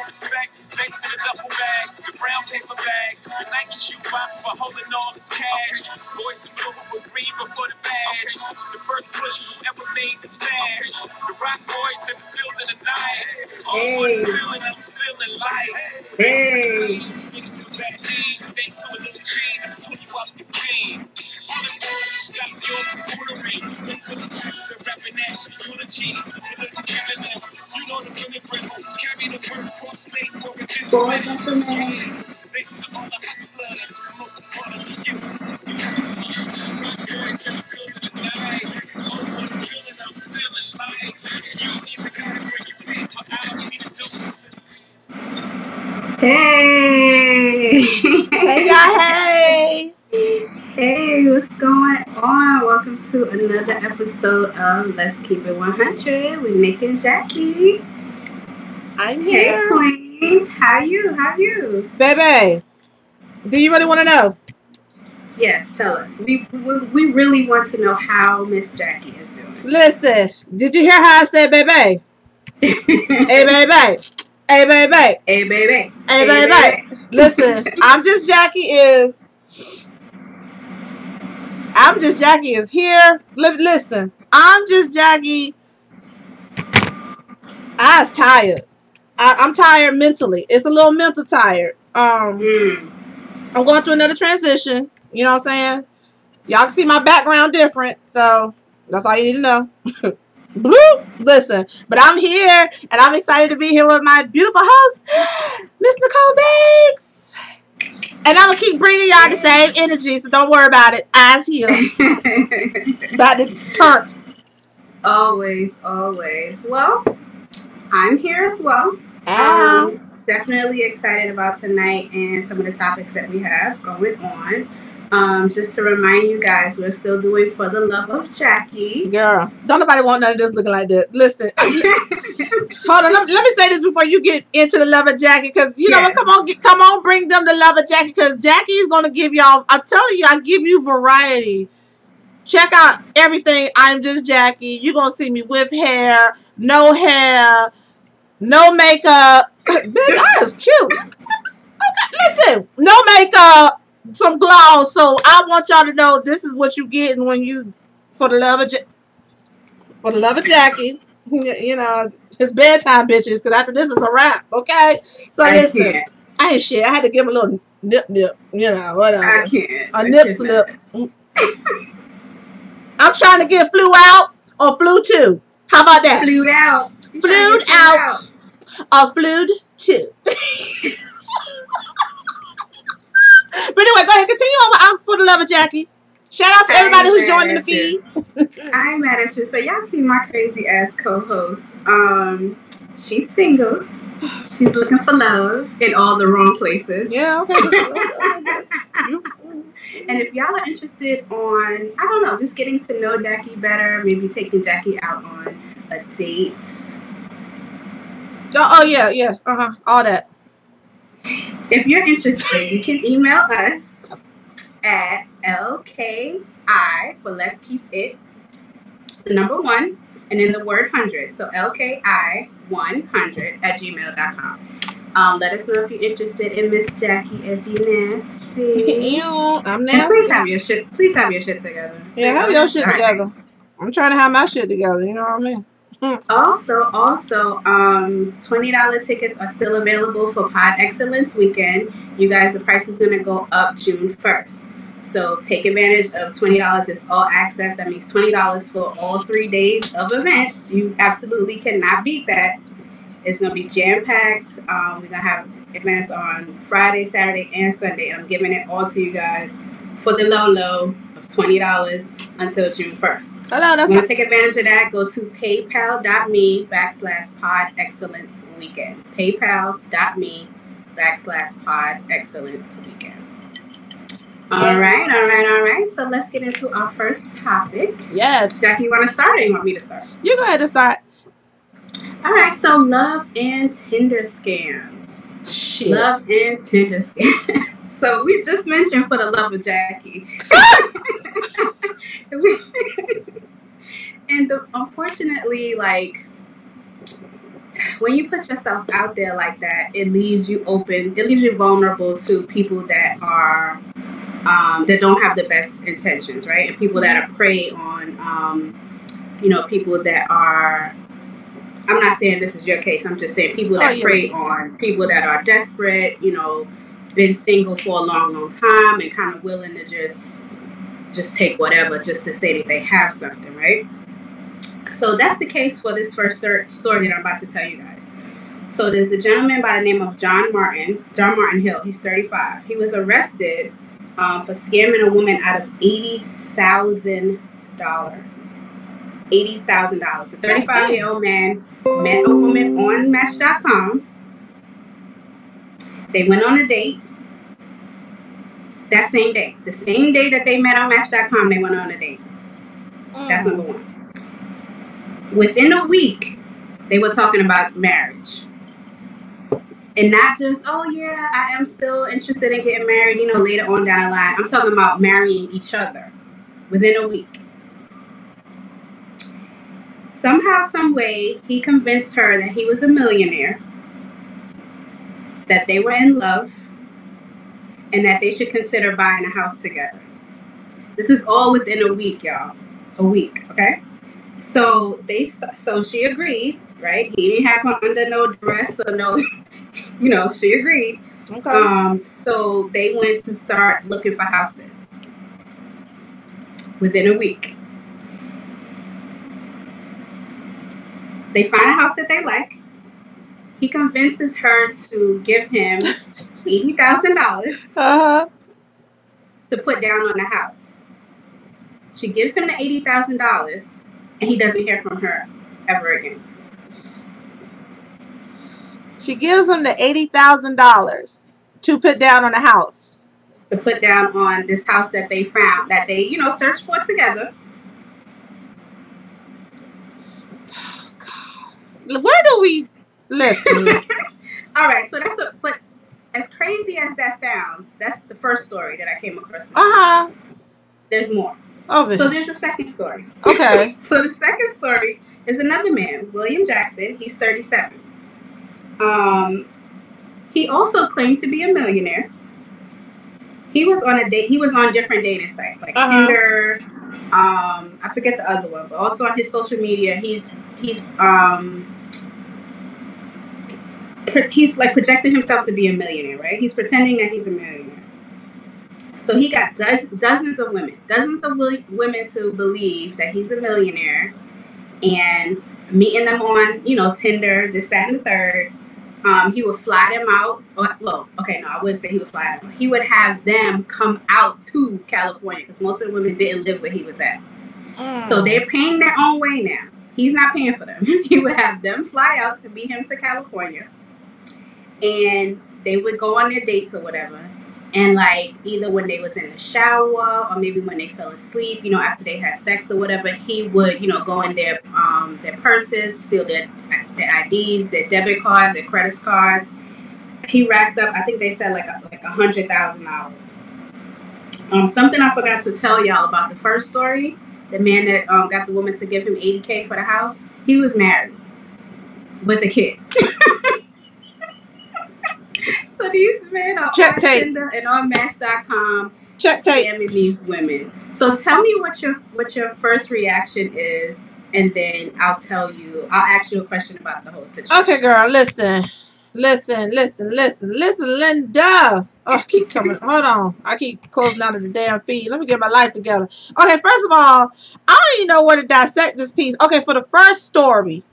respect. Thanks to the duffel bag, the brown paper bag, the Nike shoe box for holding all this cash. Boys and blue were green before the badge. The first push who ever made the stash. The rock boys in the field of the night. Oh, I'm feeling, I'm feeling life. Hey. Niggas with bad names, thanks to a little change, turn you out the game. All the boys to stop your buffoonery. Thanks to the pastor rapping at your eulogy. You look killing them. You know the winning friend. Carry the burden for a slave for a gentleman. Thanks to all the hustlers, most importantly you. The customers, rock boys in the building tonight. Oh, I'm feeling life. You don't even gotta bring your paper out. You need a dose. Hey. Hey, y'all, hey. Hey, what's going on? Welcome to another episode of Let's Keep It 100 with Nick and Jackie. I'm Hey, here. Queen. How you? Baby, do you really want to know? Yes, tell us. We really want to know how Miss Jackie is doing. Listen, did you hear how I said baby? Hey, baby. Hey, baby. Hey, baby. Hey, baby. Listen, I'm just Jackie is here. Listen, I'm just Jackie. I was tired. I'm tired mentally. It's a little mental tired. I'm going through another transition. You know what I'm saying? Y'all can see my background different, so that's all you need to know. Listen, but I'm here, and I'm excited to be here with my beautiful host, Miss Nicole Banks. And I'm going to keep bringing y'all the same energy, so don't worry about it. Eyes healed. About to turn. Always. Well, I'm here as well. Definitely excited about tonight and some of the topics that we have going on. Just to remind you guys, we're still doing For the Love of Jackie. Girl, don't nobody want none of this looking like this. Listen. Hold on, let me say this before you get into the Love of Jackie, because you know what? Come on, bring them the Love of Jackie, because Jackie is going to give y'all, I'm telling you, I give you variety. Check out everything. I'm just Jackie. You're going to see me with hair, no makeup. Bitch, I was cute. Okay, listen, no makeup, some gloss. So I want y'all to know this is what you getting when you for the love of Jackie. You know, it's bedtime, bitches. Because after this is a wrap. Okay, so listen, I ain't shit. I had to give him a little nip. You know, whatever. I can't. A nip slip. I'm trying to get flew out or flew to. How about that? Flued out. Flued out. Or flued to. But anyway, go ahead, continue on. I'm For the Love of Jackie. Shout out to everybody who's joining the feed. I ain't mad at you. So y'all see my crazy ass co-host. She's single. She's looking for love in all the wrong places. Yeah, okay. And if y'all are interested on, I don't know, just getting to know Jackie better, maybe taking Jackie out on a date. Oh yeah. All that. If you're interested, you can email us at LKI for Let's Keep It, the number 1, and then the word 100. So LKI100@gmail.com. Let us know if you're interested in Miss Jackie if you nasty. I'm nasty. And please have your shit together. Yeah, have your shit together. I'm trying to have my shit together. You know what I mean? Also, $20 tickets are still available for Pod Excellence Weekend. You guys, the price is going to go up June 1st. So take advantage of $20. It's all access. That means $20 for all 3 days of events. You absolutely cannot beat that. It's going to be jam-packed. We're going to have events on Friday, Saturday, and Sunday. And I'm giving it all to you guys for the low of $20 until June 1st. Hello, that's want to take advantage of that? Go to paypal.me/Pod Excellence Weekend. paypal.me/Pod Excellence Weekend. All right. So let's get into our first topic. Yes. Jackie, you want to start or you want me to start? You go ahead and start. All right. So love and Tinder scams. Shit. Love and Tinder scams. So we just mentioned For the Love of Jackie. And unfortunately, like, when you put yourself out there like that, it leaves you open. It leaves you vulnerable to people that are that don't have the best intentions, right? And people that are prey on, people that are. I'm not saying this is your case. I'm just saying people that prey on people that are desperate. Been single for a long, long time and kind of willing to just take whatever just to say that they have something, right? So that's the case for this first story that I'm about to tell you guys. So there's a gentleman by the name of John Martin Hill. He's 35. He was arrested for scamming a woman out of $80,000. $80,000. The 35-year-old man met a woman on Match.com. They went on a date. That same day. The same day that they met on Match.com, they went on a date. That's number one. Within a week, they were talking about marriage. And not just, oh yeah, I am still interested in getting married, later on down the line. I'm talking about marrying each other within a week. Somehow, some way, he convinced her that he was a millionaire, that they were in love, and that they should consider buying a house together. This is all within a week, y'all. A week, okay? So she agreed, right? He didn't have her under no duress or no, she agreed. Okay. So they went to start looking for houses within a week. They find a house that they like. He convinces her to give him $80,000 to put down on the house. She gives him the $80,000, and he doesn't hear from her ever again. She gives him the $80,000 to put down on the house. To put down on this house that they found, that they, searched for together. Where do we listen? All right, so but as crazy as that sounds, that's the first story that I came across. There's more. Okay. So there's a second story. Okay. So the second story is another man, William Jackson. He's 37. He also claimed to be a millionaire. He was on a date. He was on different dating sites like Tinder. I forget the other one, but also on his social media, he's like projecting himself to be a millionaire, right? He's pretending that he's a millionaire. So he got dozens of women to believe that he's a millionaire, and meeting them on, Tinder, this, that, and the third. He would fly them out. Well, okay, no, I wouldn't say he would fly them out. He would have them come out to California because most of the women didn't live where he was at. So they're paying their own way now. He's not paying for them. He would have them fly out to meet him to California. And they would go on their dates or whatever. And like either when they was in the shower or maybe when they fell asleep, after they had sex or whatever, he would, go in their purses, steal their IDs, their debit cards, their credit cards. He racked up, I think they said like $100,000. Something I forgot to tell y'all about the first story. The man that got the woman to give him $80K for the house, he was married with a kid. So these men are on Tinder and on Match.com scamming these women. So tell me what your first reaction is, and then I'll ask you a question about the whole situation. Okay, girl, listen, Linda. Oh, keep coming. Hold on. I keep closing out of the damn feed. Let me get my life together. Okay, first of all, I don't even know where to dissect this piece. Okay, for the first story,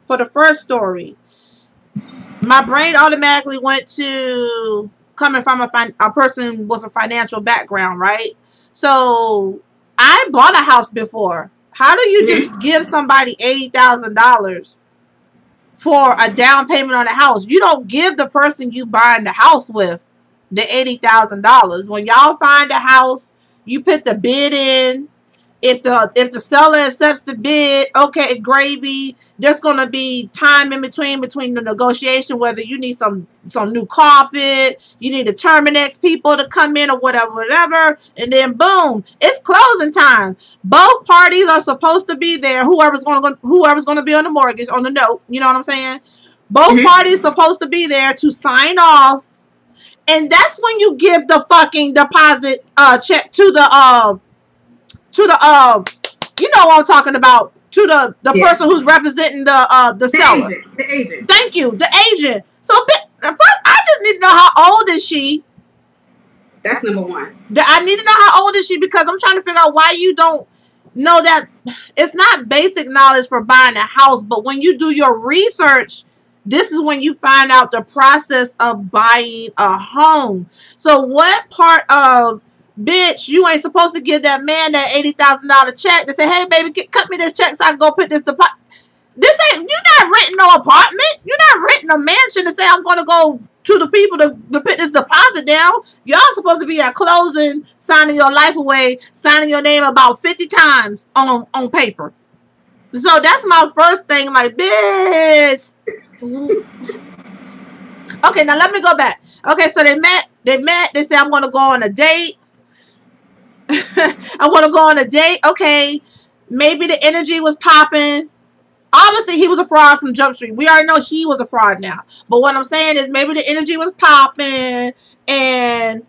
my brain automatically went to coming from a person with a financial background, right? So I bought a house before. How do you just give somebody $80,000 for a down payment on a house? You don't give the person you buying the house with the $80,000. When y'all find a house, you put the bid in. If the seller accepts the bid, okay, gravy. There's gonna be time in between the negotiation, whether you need some new carpet, you need the Terminex people to come in or whatever, and then boom, it's closing time. Both parties are supposed to be there. Whoever's gonna be on the mortgage, on the note, you know what I'm saying? Both parties supposed to be there to sign off. And that's when you give the fucking deposit check to the you know what I'm talking about, to the person who's representing the seller. The agent. Thank you, the agent. So first, I just need to know how old is she. That's number one. I need to know how old is she, because I'm trying to figure out why you don't know that. It's not basic knowledge for buying a house, but when you do your research, this is when you find out the process of buying a home. So what part of, bitch, you ain't supposed to give that man that $80,000 check to say, hey, baby, cut me this check so I can go put this deposit. This ain't, you're not renting no apartment. You're not renting a mansion to say I'm going to go to the people to put this deposit down. Y'all supposed to be at closing, signing your life away, signing your name about 50 times on paper. So that's my first thing, like, bitch. Okay, now let me go back. Okay, so they met, they said, I'm going to go on a date. I want to go on a date. Okay, maybe the energy was popping. Obviously, he was a fraud from Jump Street. We already know he was a fraud now. But what I'm saying is maybe the energy was popping, and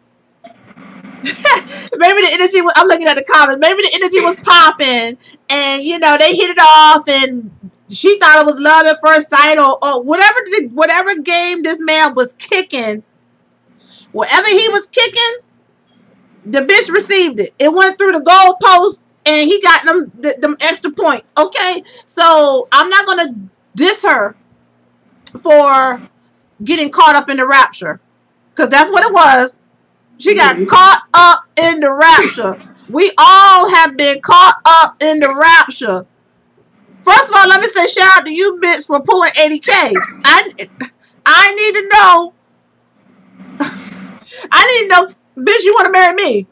maybe the energy was, I'm looking at the comments, maybe the energy was popping, and, you know, they hit it off, and she thought it was love at first sight, or whatever game this man was kicking, whatever he was kicking, the bitch received it. It went through the goalpost, and he got them extra points. Okay, so I'm not gonna diss her for getting caught up in the rapture, because that's what it was. She got caught up in the rapture. We all have been caught up in the rapture. First of all, let me say shout out to you, bitch, for pulling 80K. I need to know. I need to know, bitch, you want to marry me?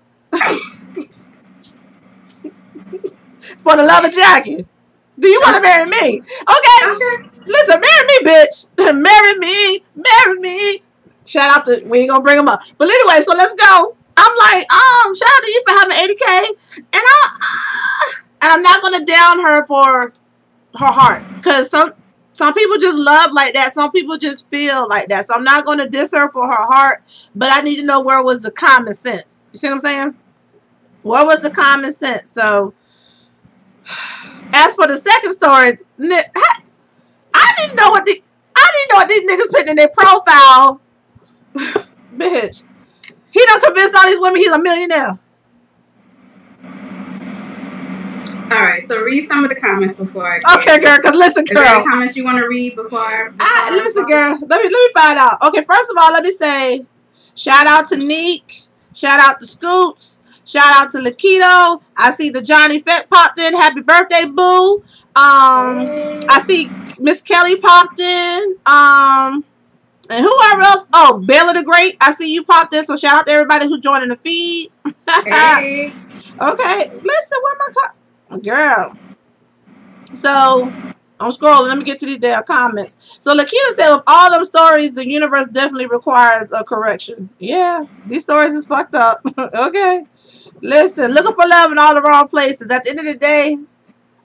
For the love of Jackie. Do you want to marry me? Okay. Listen, marry me, bitch. Marry me. Marry me. Shout out to, we ain't gonna bring them up. But anyway, so let's go. I'm like, shout out to you for having 80K. And I'm not gonna down her for her heart. Because some people just love like that. Some people just feel like that. So I'm not gonna diss her for her heart. But I need to know where was the common sense. You see what I'm saying? Where was the common sense? So as for the second story, I didn't know what these niggas put in their profile. Bitch, he done convinced all these women he's a millionaire. All right, so read some of the comments before I. Okay, girl. Because listen, girl. Is there any comments you want to read before listen, girl. Let me find out. Okay, first of all, let me say, shout out to Neek. Shout out to Scoots. Shout out to Lakito. I see the Johnny Fett popped in. Happy birthday, boo. I see Miss Kelly popped in. And whoever else? Oh, Baylor the Great. I see you popped in. So shout out to everybody who joined in the feed. Hey. Okay. Listen, where my girl? So I'm scrolling. Let me get to these damn comments. So Lakita said, with all them stories, the universe definitely requires a correction. Yeah, these stories is fucked up. Okay. Listen, looking for love in all the wrong places. At the end of the day,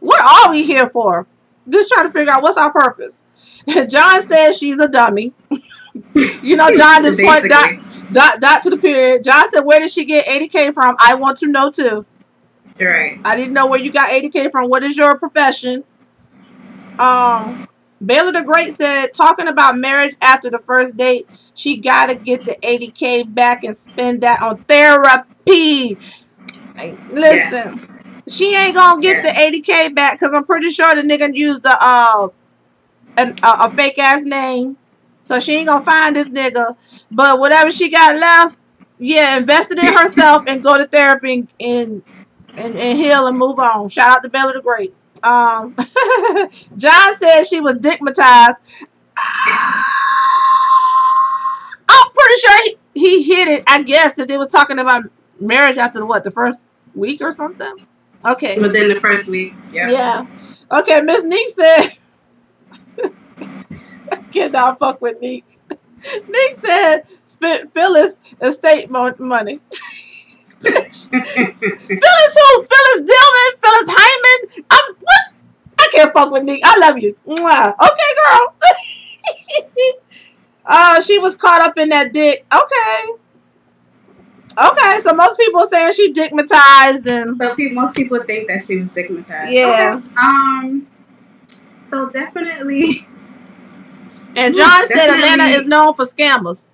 what are we here for? Just trying to figure out what's our purpose. John says she's a dummy. You know, John just point dot to the period. John said, where did she get 80K from? I want to know too. Right. I didn't know where you got 80K from. What is your profession? Baylor the Great said, talking about marriage after the first date, she gotta get the 80K back and spend that on therapy. Listen, she ain't gonna get the 80K back because I'm pretty sure the nigga used the a fake ass name, so she ain't gonna find this nigga. But whatever she got left, yeah, invest it in herself and go to therapy and heal and move on. Shout out to Baylor the Great. John said she was dickmatized. I'm pretty sure he hit it. I guess if they were talking about marriage after the first week or something. Okay. Within the first week. Yeah. Yeah. Okay. Miss Neek said, I cannot fuck with Neek. Neek said, spent Phyllis estate money. Phyllis who? Phyllis Dillman? Phyllis Hyman? What? I can't fuck with Nick. I love you. Mwah. Okay, girl. She was caught up in that dick. Okay, so most people are saying she dickmatized and so most people think that she was dickmatized. Yeah. Okay. So definitely. And John said Atlanta is known for scammers.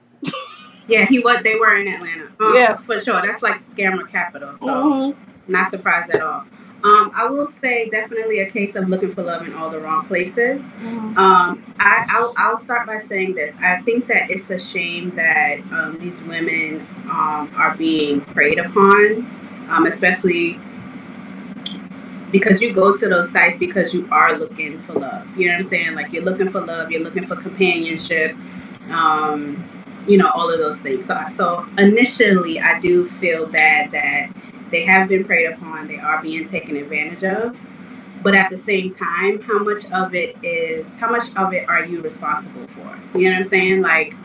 Yeah, they were in Atlanta. Yeah, for sure. That's like scammer capital. So not surprised at all. I will say definitely a case of looking for love in all the wrong places. I'll start by saying this. I think that it's a shame that these women are being preyed upon, especially because you go to those sites because you are looking for love. You know what I'm saying? Like, you're looking for love, you're looking for companionship, all of those things. So initially, I do feel bad that they have been preyed upon, they are being taken advantage of. But at the same time, how much of it are you responsible for? You know what I'm saying? Like,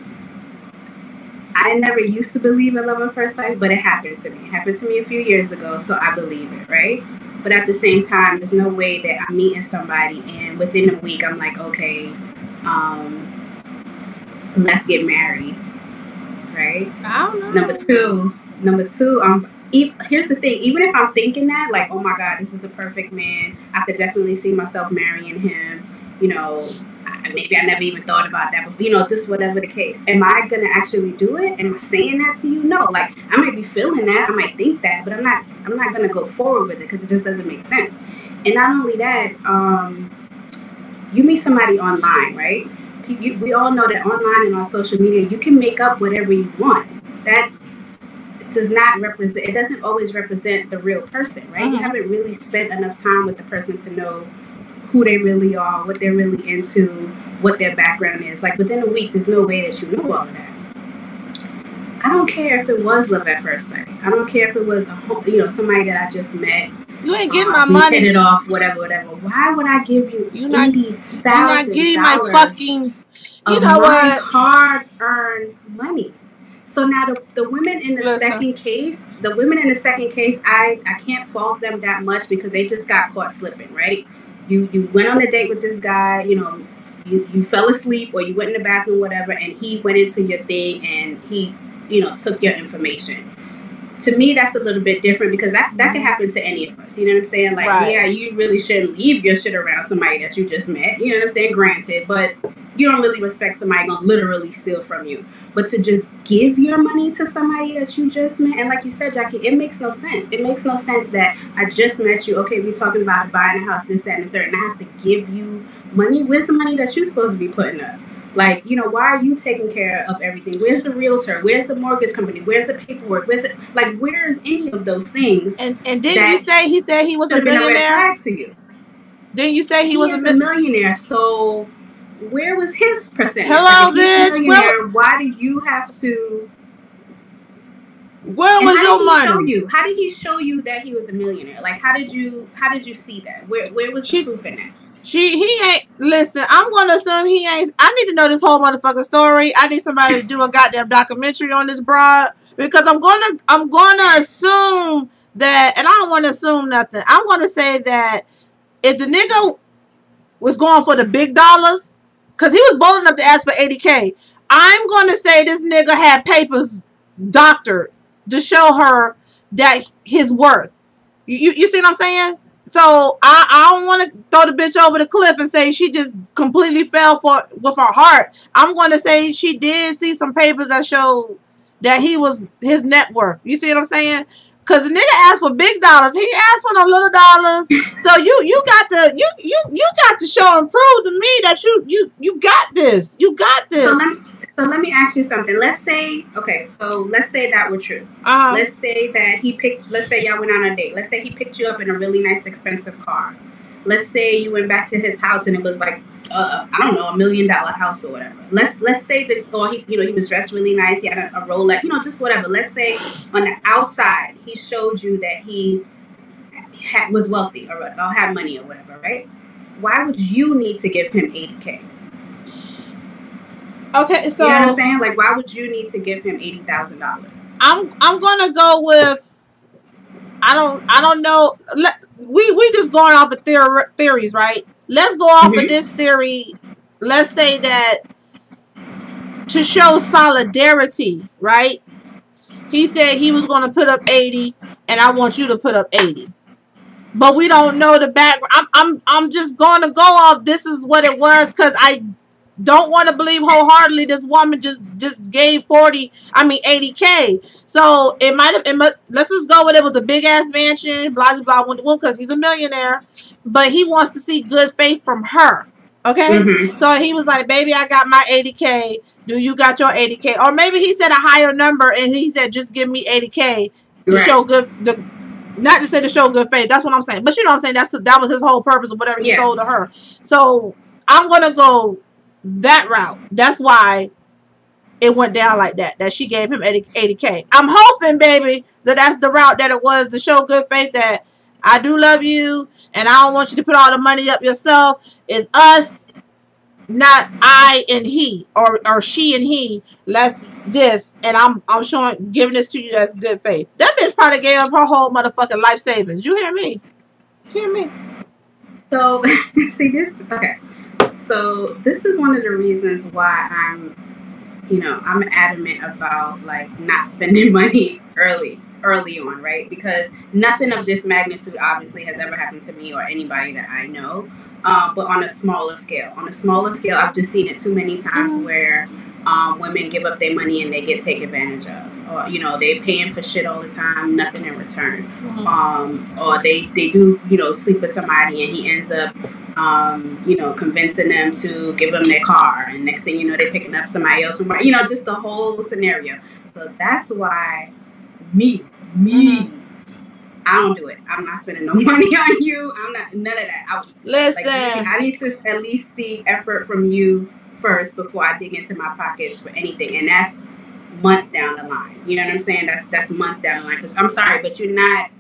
I never used to believe in love at first sight, but it happened to me. It happened to me a few years ago, so I believe it, right? But at the same time, there's no way that I'm meeting somebody and within a week I'm like, okay, let's get married, right? I don't know. Number two, here's the thing. Even if I'm thinking that, like, oh my God, this is the perfect man, I could definitely see myself marrying him, maybe I never even thought about that, but just whatever the case. Am I gonna actually do it? Am I saying that to you? No. Like, I might be feeling that, I might think that, but I'm not gonna go forward with it because it just doesn't make sense. And not only that, you meet somebody online, right? We all know that online and on social media, you can make up whatever you want. That does not represent. It doesn't always represent the real person, right? You haven't really spent enough time with the person to know who they really are, what they're really into, what their background is. Like, within a week, there's no way that you know all of that. I don't care if it was love at first sight. I don't care if it was somebody that I just met. You ain't getting my money. Hit it off, whatever. Why would I give you $80,000? You're not getting my fucking. You know what? Hard-earned money. So now the women in the second case, I can't fault them that much because they just got caught slipping, right? You went on a date with this guy, you fell asleep or you went in the bathroom, whatever, and he went into your thing and he, took your information. To me, that's a little bit different because that can happen to any of us. You know what I'm saying? Like, yeah, you really shouldn't leave your shit around somebody that you just met. You know what I'm saying? Granted, but you don't really respect somebody gonna literally steal from you. But to just give your money to somebody that you just met, and like you said, Jackie, it makes no sense. It makes no sense that I just met you. Okay, we talking about buying a house, this, that, and the third, and I have to give you money. Where's the money that you're supposed to be putting up? Like, why are you taking care of everything? Where's the realtor? Where's the mortgage company? Where's the paperwork? Where's any of those things? And didn't you say he said he was a millionaire? To you. Didn't you say he was a millionaire? So where was his percentage? Hello, bitch. Why do you have to? Where was your money? How did he show you that he was a millionaire? Like, how did you see that? Where was the proof in that? He ain't. Listen, I'm gonna assume he ain't. I need to know this whole motherfucking story. I need somebody to do a goddamn documentary on this broad because I'm gonna assume that, and I don't want to assume nothing. I'm gonna say that if the nigga was going for the big dollars, because he was bold enough to ask for $80K, I'm gonna say this nigga had papers doctored to show her that his worth. You see what I'm saying? So I don't want to throw the bitch over the cliff and say she just completely fell with her heart. I'm going to say she did see some papers that showed that he was his net worth. You see what I'm saying? Because the nigga asked for big dollars. He asked for no little dollars. So you got to show and prove to me that you got this. You got this. So let me ask you something. Let's say that were true. Let's say that let's say y'all went on a date. Let's say he picked you up in a really nice, expensive car. Let's say you went back to his house and it was like, I don't know, $1 million house or whatever. Let's say that, or he was dressed really nice. He had a Rolex, just whatever. Let's say on the outside, he showed you that he was wealthy or had money or whatever, right? Why would you need to give him $80K? Okay, so you know what I'm saying? Like, why would you need to give him $80,000? I'm gonna go with I don't know. We just going off of theories, right? Let's go off of this theory. Let's say that to show solidarity, right? He said he was going to put up 80, and I want you to put up 80. But we don't know the background. I'm just going to go off. This is what it was, because I don't want to believe wholeheartedly this woman just gave 80K. So it might have. Let's just go with it was a big ass mansion, blah blah blah, because he's a millionaire. But he wants to see good faith from her. Okay, so he was like, "Baby, I got my 80K. Do you got your 80K?" Or maybe he said a higher number, and he said, "Just give me 80K to show good." Not to say to show good faith. That's what I'm saying. But you know what I'm saying. That was his whole purpose of whatever he sold to her. So I'm gonna go that route. That's why it went down like that. That she gave him 80K. I'm hoping, baby, that's the route that it was to show good faith that I do love you and I don't want you to put all the money up yourself. It's us, not I and he, or she and he. Let's this, and I'm giving this to you as good faith. That bitch probably gave up her whole motherfucking life savings. You hear me? Hear me? So see this. Okay. So this is one of the reasons why I'm adamant about like not spending money early on, right? Because nothing of this magnitude obviously has ever happened to me or anybody that I know. But on a smaller scale, I've just seen it too many times where women give up their money and they get taken advantage of. Or, they're paying for shit all the time, nothing in return. Or they do, sleep with somebody and he ends up convincing them to give them their car, and next thing you know, they're picking up somebody else, just the whole scenario. So that's why me, I don't do it. I'm not spending no money on you. I'm not, none of that. Listen, I need to at least see effort from you first before I dig into my pockets for anything, and that's months down the line. You know what I'm saying? That's months down the line. Because I'm sorry, but you're not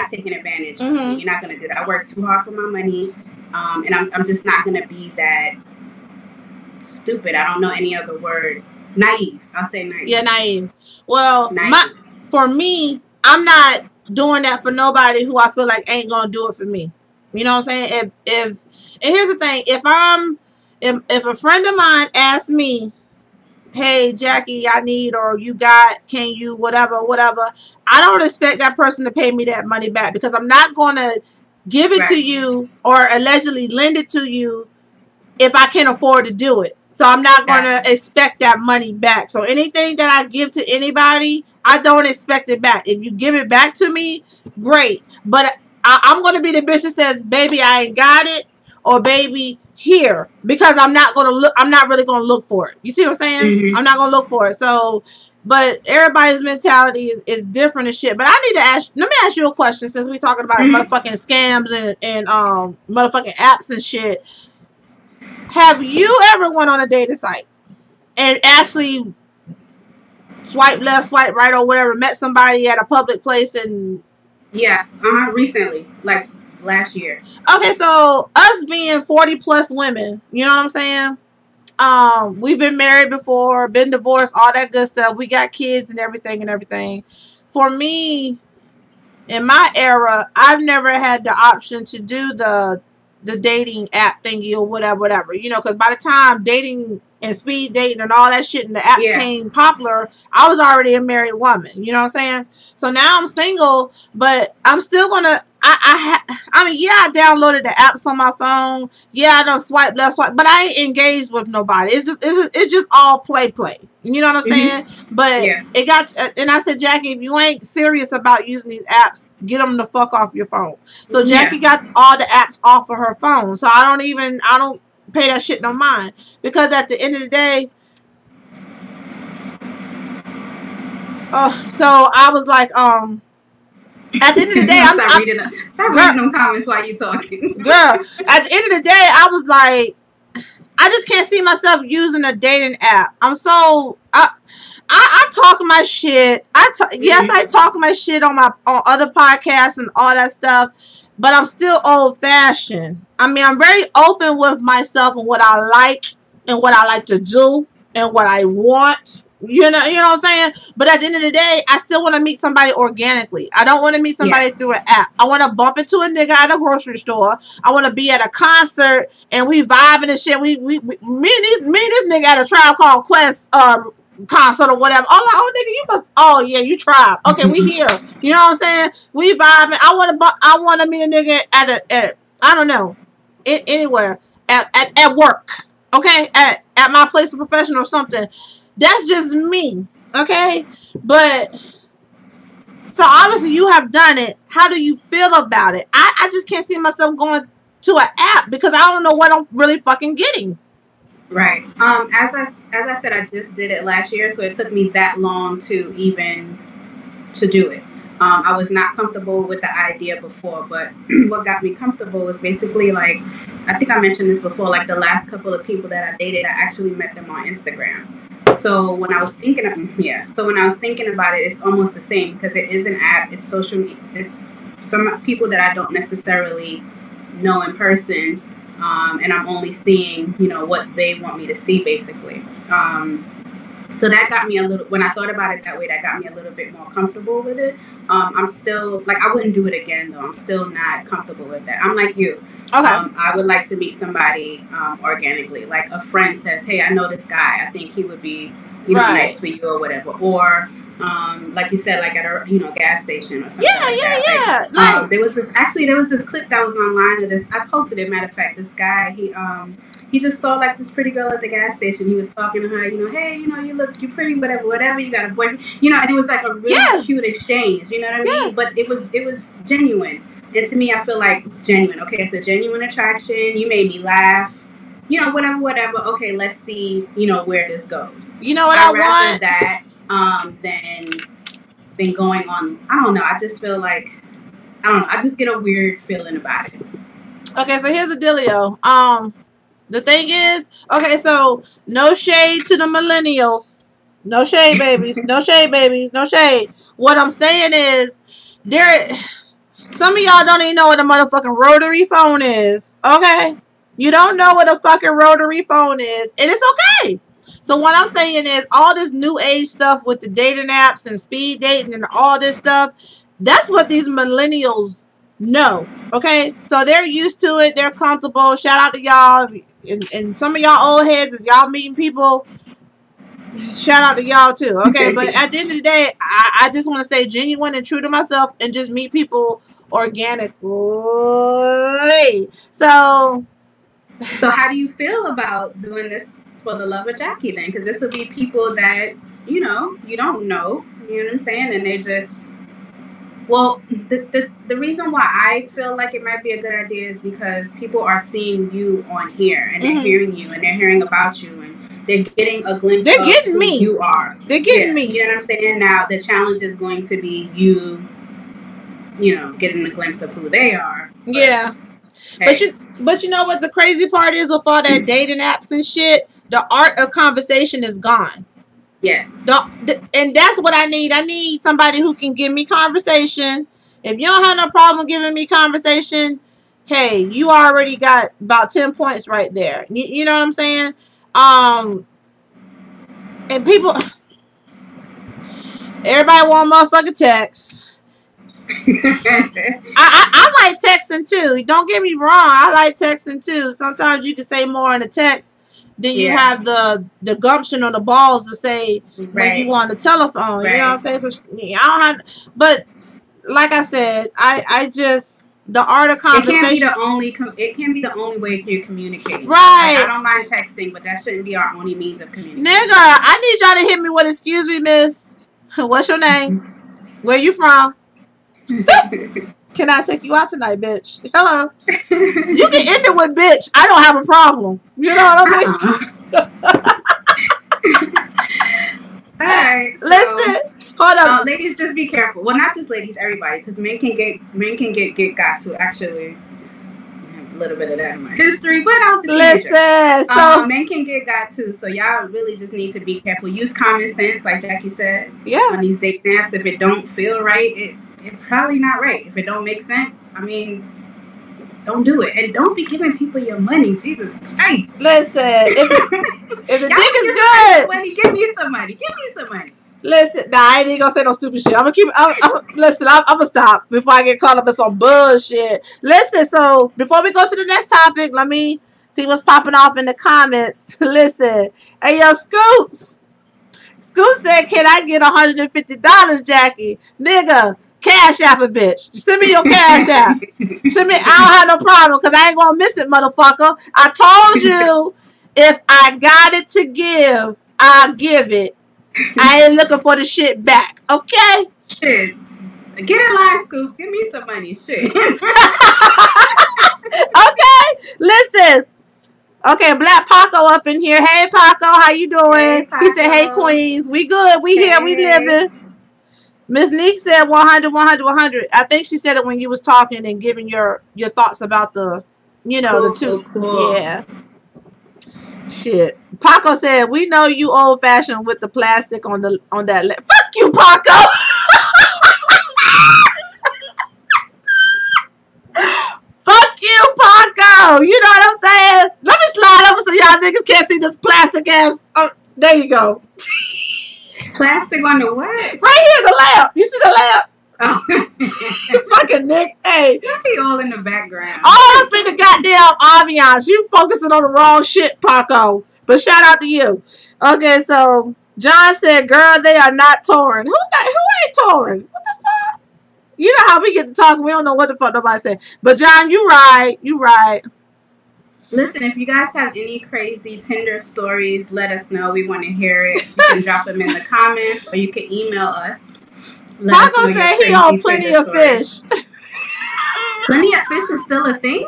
taking advantage of me. You're not gonna do that. I work too hard for my money. And I'm just not going to be that stupid. I don't know any other word. Naive. I'll say naive. Yeah, naive. Well, for me, I'm not doing that for nobody who I feel like ain't going to do it for me. You know what I'm saying? And here's the thing. If a friend of mine asks me, hey, Jackie, I need, or you got, can you, whatever, I don't expect that person to pay me that money back, because I'm not going to give it to you or allegedly lend it to you if I can't afford to do it. So I'm not going to expect that money back. So anything that I give to anybody, I don't expect it back. If you give it back to me, great. But I'm going to be the bitch that says, baby, I ain't got it, or baby, here, because I'm not really going to look for it. You see what I'm saying? I'm not going to look for it. So, but everybody's mentality is different and shit. But let me ask you a question, since we're talking about motherfucking scams and motherfucking apps and shit. Have you ever went on a dating site and actually swipe left, swipe right, or whatever, met somebody at a public place and... Yeah, recently, like last year. Okay, so us being 40 plus women, you know what I'm saying? We've been married before, been divorced, all that good stuff. We got kids and everything. For me, in my era, I've never had the option to do the dating app thingy or whatever. Because by the time dating and speed dating and all that shit and the apps became popular, I was already a married woman. You know what I'm saying? So now I'm single, but I'm still gonna. I downloaded the apps on my phone. Yeah, I don't swipe left, swipe, but I ain't engaged with nobody. It's just all play. You know what I'm saying? But it got, and I said, Jackie, if you ain't serious about using these apps, get them the fuck off your phone. So Jackie got all the apps off of her phone. So I don't pay that shit no mind, because at the end of the day, so I was like, at the end of the day, Stop reading them comments while you talking. Girl, at the end of the day, I was like, I just can't see myself using a dating app. I talk my shit. Yes, I talk my shit on other podcasts and all that stuff, but I'm still old fashioned. I mean, I'm very open with myself and what I like and what I like to do and what I want You know what I'm saying? But at the end of the day, I still want to meet somebody organically. I don't want to meet somebody through an app. I want to bump into a nigga at a grocery store. I want to be at a concert and we vibing and shit. Me and this nigga at a Tribe Called Quest concert or whatever. Oh nigga, you must. Oh yeah, you Tribe. Okay, we here. You know what I'm saying? We vibing. I want to meet a nigga at I don't know, anywhere at work. Okay, at my place of profession or something. That's just me, okay? But, so obviously you have done it. How do you feel about it? I just can't see myself going to an app because I don't know what I'm really fucking getting. Right. As I said, I just did it last year, so it took me that long to do it. I was not comfortable with the idea before, but what got me comfortable was basically like, I think I mentioned this before, like the last couple of people that I dated, I actually met them on Instagram. So when I was thinking about it, it's almost the same because it is an app. It's social media. It's some people that I don't necessarily know in person, and I'm only seeing, what they want me to see, basically. So that got me a little. When I thought about it that way, that got me a little bit more comfortable with it. I'm still I wouldn't do it again though. I'm still not comfortable with that. I'm like you. Okay. I would like to meet somebody organically. Like a friend says, "Hey, I know this guy. I think he would be, nice for you or whatever." Or, like you said, like at a gas station or something. Yeah. Like, there was this clip that was online of this. I posted it. Matter of fact, this guy he just saw like this pretty girl at the gas station. He was talking to her. Hey, you pretty, whatever. You got a boyfriend. And it was like a really cute exchange. You know what I mean? Yeah. But it was genuine. And to me, I feel like genuine. Okay, it's a genuine attraction. You made me laugh. Whatever. Okay, let's see, where this goes. You know what I'd rather that than going on. I don't know. I just feel like, I just get a weird feeling about it. Okay, so here's the dealio. The thing is, okay, so no shade to the millennials. No shade, babies. No shade, babies. No shade. What I'm saying is, some of y'all don't even know what a motherfucking rotary phone is. Okay? You don't know what a fucking rotary phone is. And it's okay. So what I'm saying is, all this new age stuff with the dating apps and speed dating and all this stuff, that's what these millennials know. Okay? So they're used to it. They're comfortable. Shout out to y'all. And some of y'all old heads, if y'all meeting people, shout out to y'all too. Okay? But at the end of the day, I just want to stay genuine and true to myself and just meet people organically. So how do you feel about doing this for the love of Jackie then? Because this will be people that, you don't know. You know what I'm saying? And they just... Well, the reason why I feel like it might be a good idea is because people are seeing you on here and they're hearing you and they're hearing about you and they're getting a glimpse of who you are. They're getting me. You know what I'm saying? Now, the challenge is going to be you getting a glimpse of who they are. But, yeah. Hey. But you know what the crazy part is with all that dating apps and shit? The art of conversation is gone. Yes. And that's what I need. I need somebody who can give me conversation. If you don't have no problem giving me conversation, hey, you already got about 10 points right there. You know what I'm saying? And people, everybody want motherfucking text. I like texting too. Don't get me wrong. I like texting too. Sometimes you can say more in a text. Then you have the gumption or the balls to say when you on the telephone. Right. You know what I'm saying? So I don't have, but like I said, I just the art of conversation. It can't be the only way you're communicating. Right. Like, I don't mind texting, but that shouldn't be our only means of communication. Nigga, I need y'all to hit me with, "Excuse me, miss. What's your name? Where you from? Can I take you out tonight, bitch? Hello." You can end it with "bitch." I don't have a problem. You know what I mean? All right. So, listen. Hold on. Ladies, just be careful. Well, not just ladies, everybody, because men can get got to. Actually, I have a little bit of that in my history, but I was a teenager. Listen. So men can get got too. So y'all really just need to be careful. Use common sense, like Jackie said. Yeah. On these dating apps, if it don't feel right, it's probably not right. If it don't make sense, I mean, Don't do it. And don't be giving people your money. Jesus Christ. Listen, if the dick is good, money, give me some money. Give me some money. Listen, nah, I ain't even gonna say no stupid shit. I'm gonna stop before I get caught up in some bullshit. Listen, so before we go to the next topic, let me see what's popping off in the comments. Listen, hey yo, Scoots said, "Can I get $150, Jackie? Nigga, cash app a bitch. Send me your cash app. Send me. I don't have no problem because I ain't gonna miss it, motherfucker. I told you if I got it to give, I'll give it. I ain't looking for the shit back. Okay? Shit. Get in line, Scoop. Give me some money. Shit. Okay. Listen. Okay, Black Paco up in here. Hey, Paco, how you doing? Hey, he said, hey, Queens. We good. We here. We living. Miss Neek said 100, 100, 100. I think she said it when you was talking and giving your thoughts about the, the two. Cool. Yeah. Shit. Paco said, we know you old fashioned with the plastic on that. Fuck you, Paco. Fuck you, Paco. You know what I'm saying? Let me slide over so y'all niggas can't see this plastic ass. Oh, there you go. Plastic on the what? Right here, the lamp. You see the lamp? Oh. Fucking Nick. Hey. He all in the background. All up in the goddamn ambiance. You focusing on the wrong shit, Paco. But shout out to you. Okay, so John said, girl, they are not touring. Who ain't touring? What the fuck? You know how we get to talk. We don't know what the fuck nobody said. But John, you right. Listen, if you guys have any crazy Tinder stories, let us know. We want to hear it. You can drop them in the comments or you can email us. Paco said he on Plenty of Fish. Plenty of Fish is still a thing?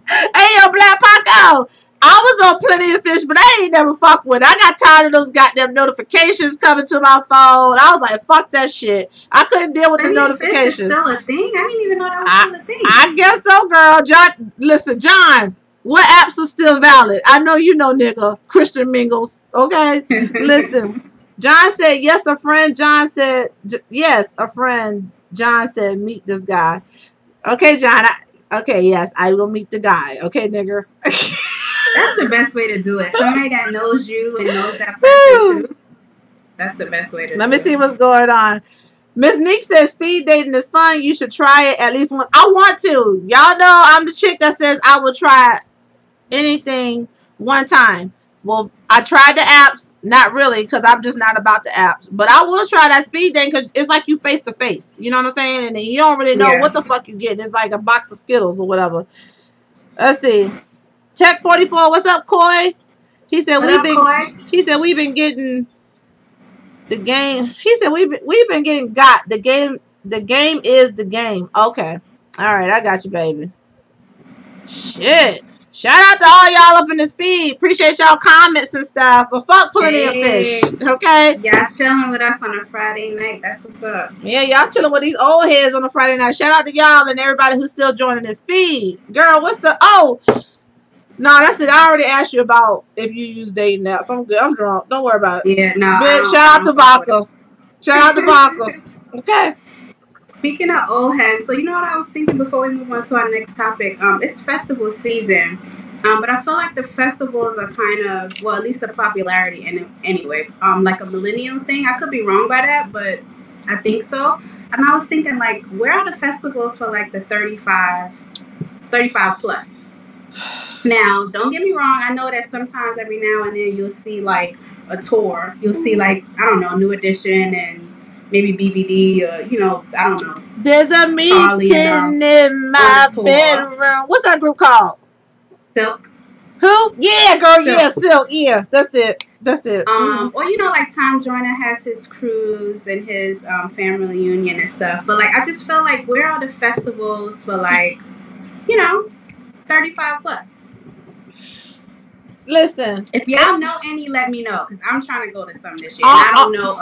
Hey, yo, Black Paco. I was on Plenty of Fish, but I ain't never fuck with it. I got tired of those goddamn notifications coming to my phone. I was like, fuck that shit. I couldn't deal with the notifications. Fish is still a thing? I didn't even know that was still a thing. I guess so, girl. John, listen, John, what apps are still valid? I know you know, nigga. Christian Mingles. Okay? Listen. John said, yes, a friend. John said, yes, a friend. John said, meet this guy. Okay, John. Okay, yes, I will meet the guy. Okay, nigger. That's the best way to do it. Somebody that knows you and knows that person too. That's the best way to do it. Let me see what's going on. Miss Nick says speed dating is fun. You should try it at least once. I want to. Y'all know I'm the chick that says I will try anything one time. Well, I tried the apps. Not really, because I'm just not about the apps. But I will try that speed dating because it's like you face to face. You know what I'm saying? And then you don't really know what the fuck you get. It's like a box of Skittles or whatever. Let's see. Tech 44, what's up, Coy? He said we've been getting the game. He said we've been getting got. The game is the game. Okay. All right, I got you, baby. Shit. Shout out to all y'all up in this feed. Appreciate y'all comments and stuff. But fuck Plenty of Fish. Okay? Y'all chilling with us on a Friday night. That's what's up. Yeah, y'all chilling with these old heads on a Friday night. Shout out to y'all and everybody who's still joining this feed. Girl, what's the no, that's it. I already asked you about if you use dating apps. I'm good. I'm drunk. Don't worry about it. Yeah, no. Bitch, shout out to Vodka. Shout out to Vodka. Okay. Speaking of old heads, so you know what I was thinking before we move on to our next topic? It's festival season. But I feel like the festivals are kind of, well, at least the popularity in it anyway, like a millennial thing. I could be wrong by that, but I think so. And I was thinking, like, where are the festivals for, like, the 35 plus? Now, don't get me wrong. I know that sometimes every now and then you'll see, like, a tour. You'll see, like, I don't know, New Edition and maybe BBD or, I don't know. There's a meeting in my bedroom. What's that group called? Silk. Who? Yeah, girl. Silk. Yeah, Silk. Yeah, that's it. Or like Tom Joyner has his cruise and his family reunion and stuff. But like, I just feel like where are the festivals for like, 35 plus? Listen, if y'all know any, let me know because I'm trying to go to some this year. And I don't know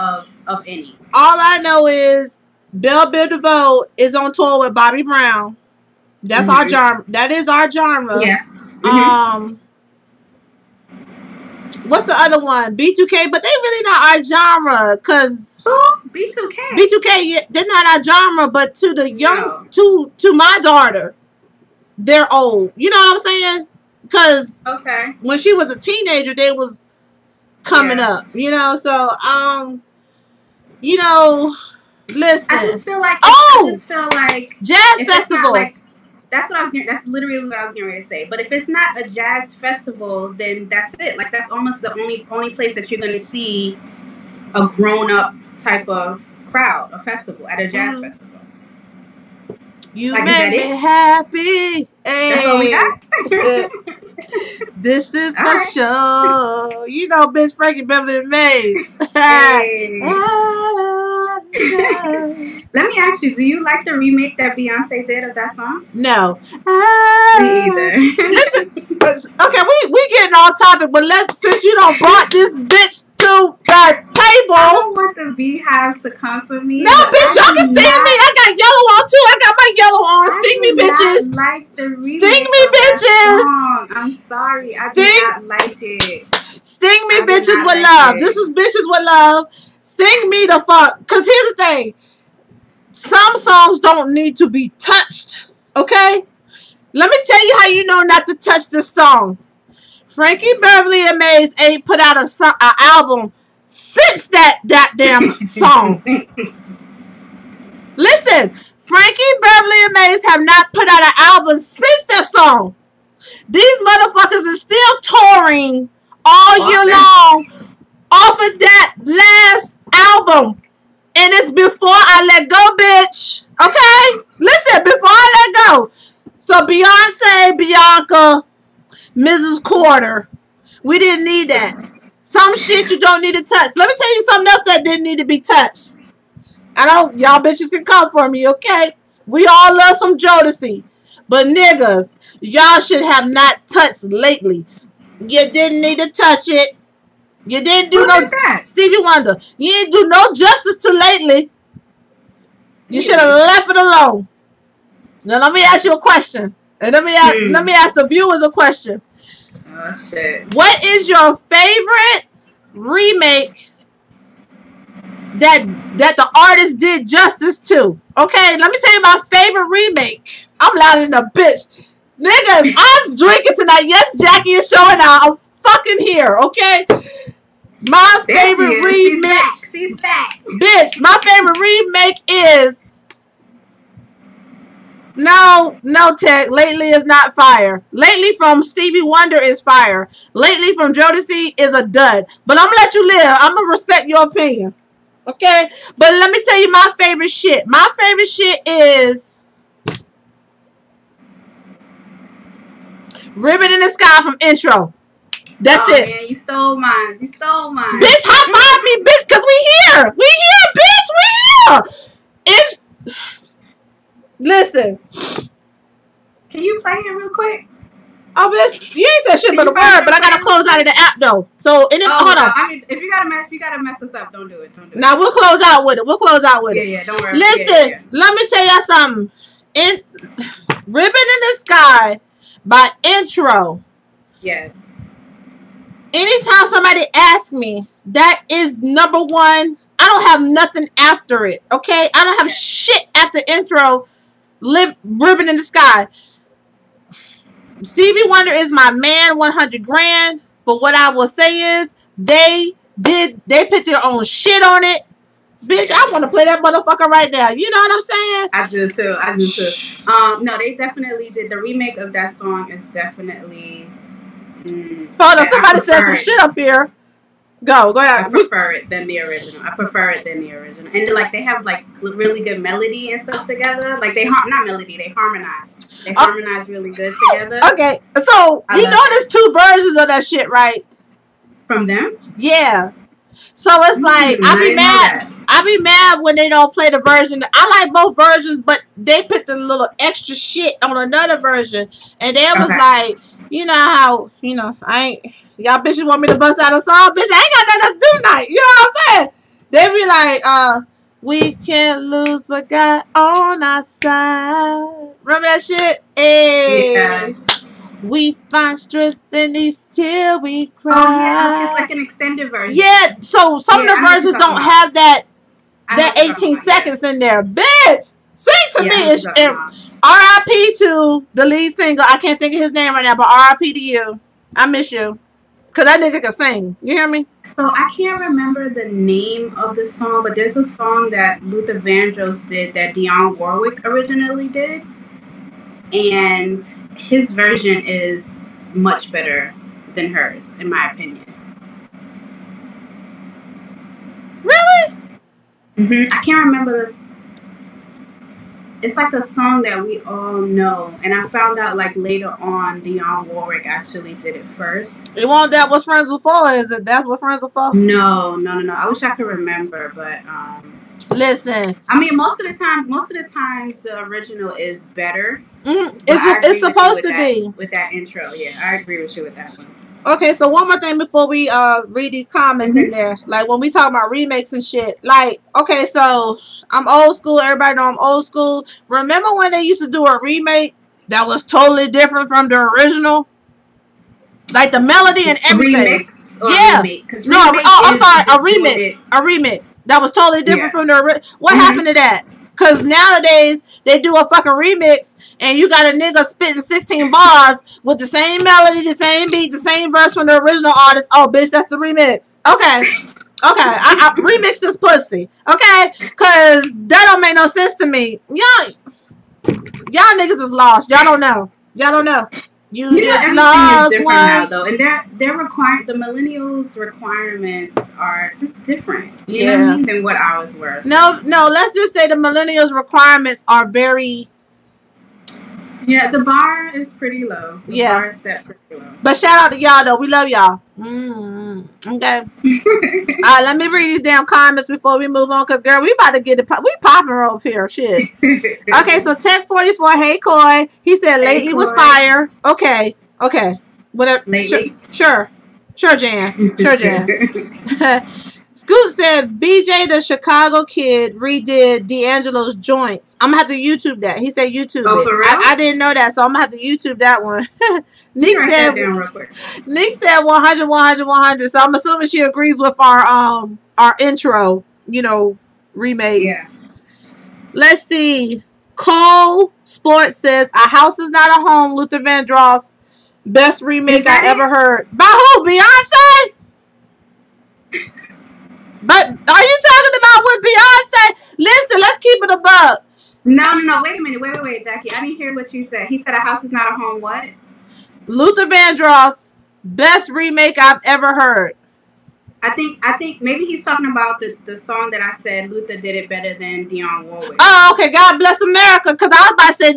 of any. All I know is Belle Biv DeVoe is on tour with Bobby Brown. That's our genre. That is our genre. Yes. What's the other one? B2K, but they really not our genre because B2K. B2K, they're not our genre, but to the young, to my daughter, they're old. You know what I'm saying? Because when she was a teenager, they was coming up. You know, so you know, listen. I just feel like jazz festival. That's literally what I was getting ready to say. But if it's not a jazz festival, then that's it. Like that's almost the only place that you're gonna see a grown up type of crowd, a festival at a jazz festival. You like, make me happy. That's all we got. This is the show. You know, bitch, Frankie Beverly and Maze. Let me ask you, do you like the remake that Beyonce did of that song? No. Me either. Listen, okay, we getting off topic, but since you don't brought this bitch to the table. I don't want the Beehive to come for me. No, bitch, y'all can sting me. I got yellow on too. I got my yellow on. Sting me, bitches. Like the remake sting me, bitches. I'm sorry. I did not like it. Sting me, bitches with love. This is bitches with love. Sting me the fuck. Because here's the thing. Some songs don't need to be touched. Okay? Let me tell you how you know not to touch this song. Frankie Beverly and Maze ain't put out an album since that damn song. Listen, Frankie Beverly and Maze have not put out an album since that song. These motherfuckers are still touring all year long off of that last album. And it's Before I Let Go, bitch. Okay? Listen, Before I Let Go. So Beyonce, Bianca, Mrs. Quarter. We didn't need that. Some shit you don't need to touch. Let me tell you something else that didn't need to be touched. Y'all bitches can come for me, okay? We all love some Jodeci. But niggas, y'all should have not touched lately. You didn't need to touch it. You didn't do Stevie Wonder. You didn't do no justice to lately. You should have left it alone. Now let me ask you a question. And let me ask the viewers a question. Oh shit. What is your favorite remake that the artist did justice to? Okay, let me tell you my favorite remake. I'm louder than a bitch. Niggas, I was drinking tonight. Yes, Jackie is showing out. I'm fucking here, okay? My favorite remake. She's back. Bitch, my favorite remake is No, Tech. Lately is not fire. Lately from Stevie Wonder is fire. Lately from Jodeci is a dud. But I'm going to let you live. I'm going to respect your opinion. Okay? But let me tell you my favorite shit. My favorite shit is Ribbon in the Sky from Intro. That's it. Man, you stole mine. Bitch, high five me, bitch, because we here. We here, bitch. We here. Listen. Can you play it real quick? Oh, bitch, you ain't said shit but a word, but I gotta close out of the app though. So, hold on. I mean, if you gotta mess us up, don't do it. Now we'll close out with it. Yeah, don't worry. Listen, let me tell y'all something. Ribbon in the Sky by Intro. Yes. Anytime somebody asks me, that is number one. I don't have nothing after it. Okay, I don't have shit after Intro. Ribbon in the Sky. Stevie Wonder is my man, 100 grand. But what I will say is, they put their own shit on it. Bitch, I want to play that motherfucker right now. You know what I'm saying? I do too. No, they definitely did. The remake of that song is definitely. Hold on, somebody said some shit up here. Go ahead. I prefer it than the original. And like they have like really good melody and stuff together. Like they harmonize. They harmonize really good together. Okay, so you know there's two versions of that shit, right? From them? Yeah. So it's like I be mad when they don't play the version. I like both versions, but they put the little extra shit on another version, and they was like, you know how y'all bitches want me to bust out a song, bitch. I ain't got nothing else to do tonight. You know what I'm saying? They be like, we can't lose but God on our side. Remember that shit? Hey. Yeah. We find strength in these till we cry. Oh yeah, it's like an extended version. Yeah, so some of the versions don't have that 18 seconds in there. Bitch, sing to me. R.I.P. to the lead singer. I can't think of his name right now, but R.I.P. to you. I miss you. Because that nigga can sing. You hear me? So I can't remember the name of the song, but there's a song that Luther Vandross did that Dionne Warwick originally did. And his version is much better than hers, in my opinion. Really? Mm-hmm. I can't remember this. It's like a song that we all know, and I found out like later on Dionne Warwick actually did it first. It won't that what friends are for, is it? That's what friends are for? No. I wish I could remember, but listen. I mean, most of the times the original is better. It's supposed to be with that intro. Yeah, I agree with you with that one. Okay, so one more thing before we read these comments in there. Like when we talk about remakes and shit. Like, okay, so I'm old school. Everybody know I'm old school. Remember when they used to do a remake that was totally different from the original? Like the melody and everything. Remix? Or remake? I'm sorry, a remix. A remix that was totally different from the original. What happened to that? Because nowadays, they do a fucking remix, and you got a nigga spitting 16 bars with the same melody, the same beat, the same verse from the original artist. Oh, bitch, that's the remix. Okay. I remix this pussy. Okay? Because that don't make no sense to me. Y'all niggas is lost. Y'all don't know. You just lost is one. Now, though, and the millennials' requirements are just different. You know what I mean? Than what ours were. So. No. Let's just say the millennials' requirements are very. Yeah, the bar is pretty low. The bar is set pretty low. But shout out to y'all though. We love y'all. Okay. All right, let me read these damn comments before we move on. Cause girl, we about to get it. We popping up here. Shit. Okay, so Tech44. Hey, Coy. He said lately was fire. Okay. Whatever. Lately. Sure, Jan. Scoot said BJ the Chicago Kid redid D'Angelo's Joints. I'm gonna have to YouTube that. He said YouTube it. For real? I didn't know that, so I'm gonna have to YouTube that one. Nick said 100, 100, 100. So I'm assuming she agrees with our intro, remake. Yeah. Let's see. Cole Sports says A House Is Not a Home, Luther Vandross. Best remake I ever heard. By who? Beyonce? But are you talking about with Beyonce? Listen, let's keep it a buck. No. Wait a minute. Wait, Jackie. I didn't hear what you said. He said A House Is Not a Home. What? Luther Vandross, best remake I've ever heard. I think maybe he's talking about the song that I said Luther did it better than Dionne Warwick. Oh, okay. God bless America. Because I was about to say,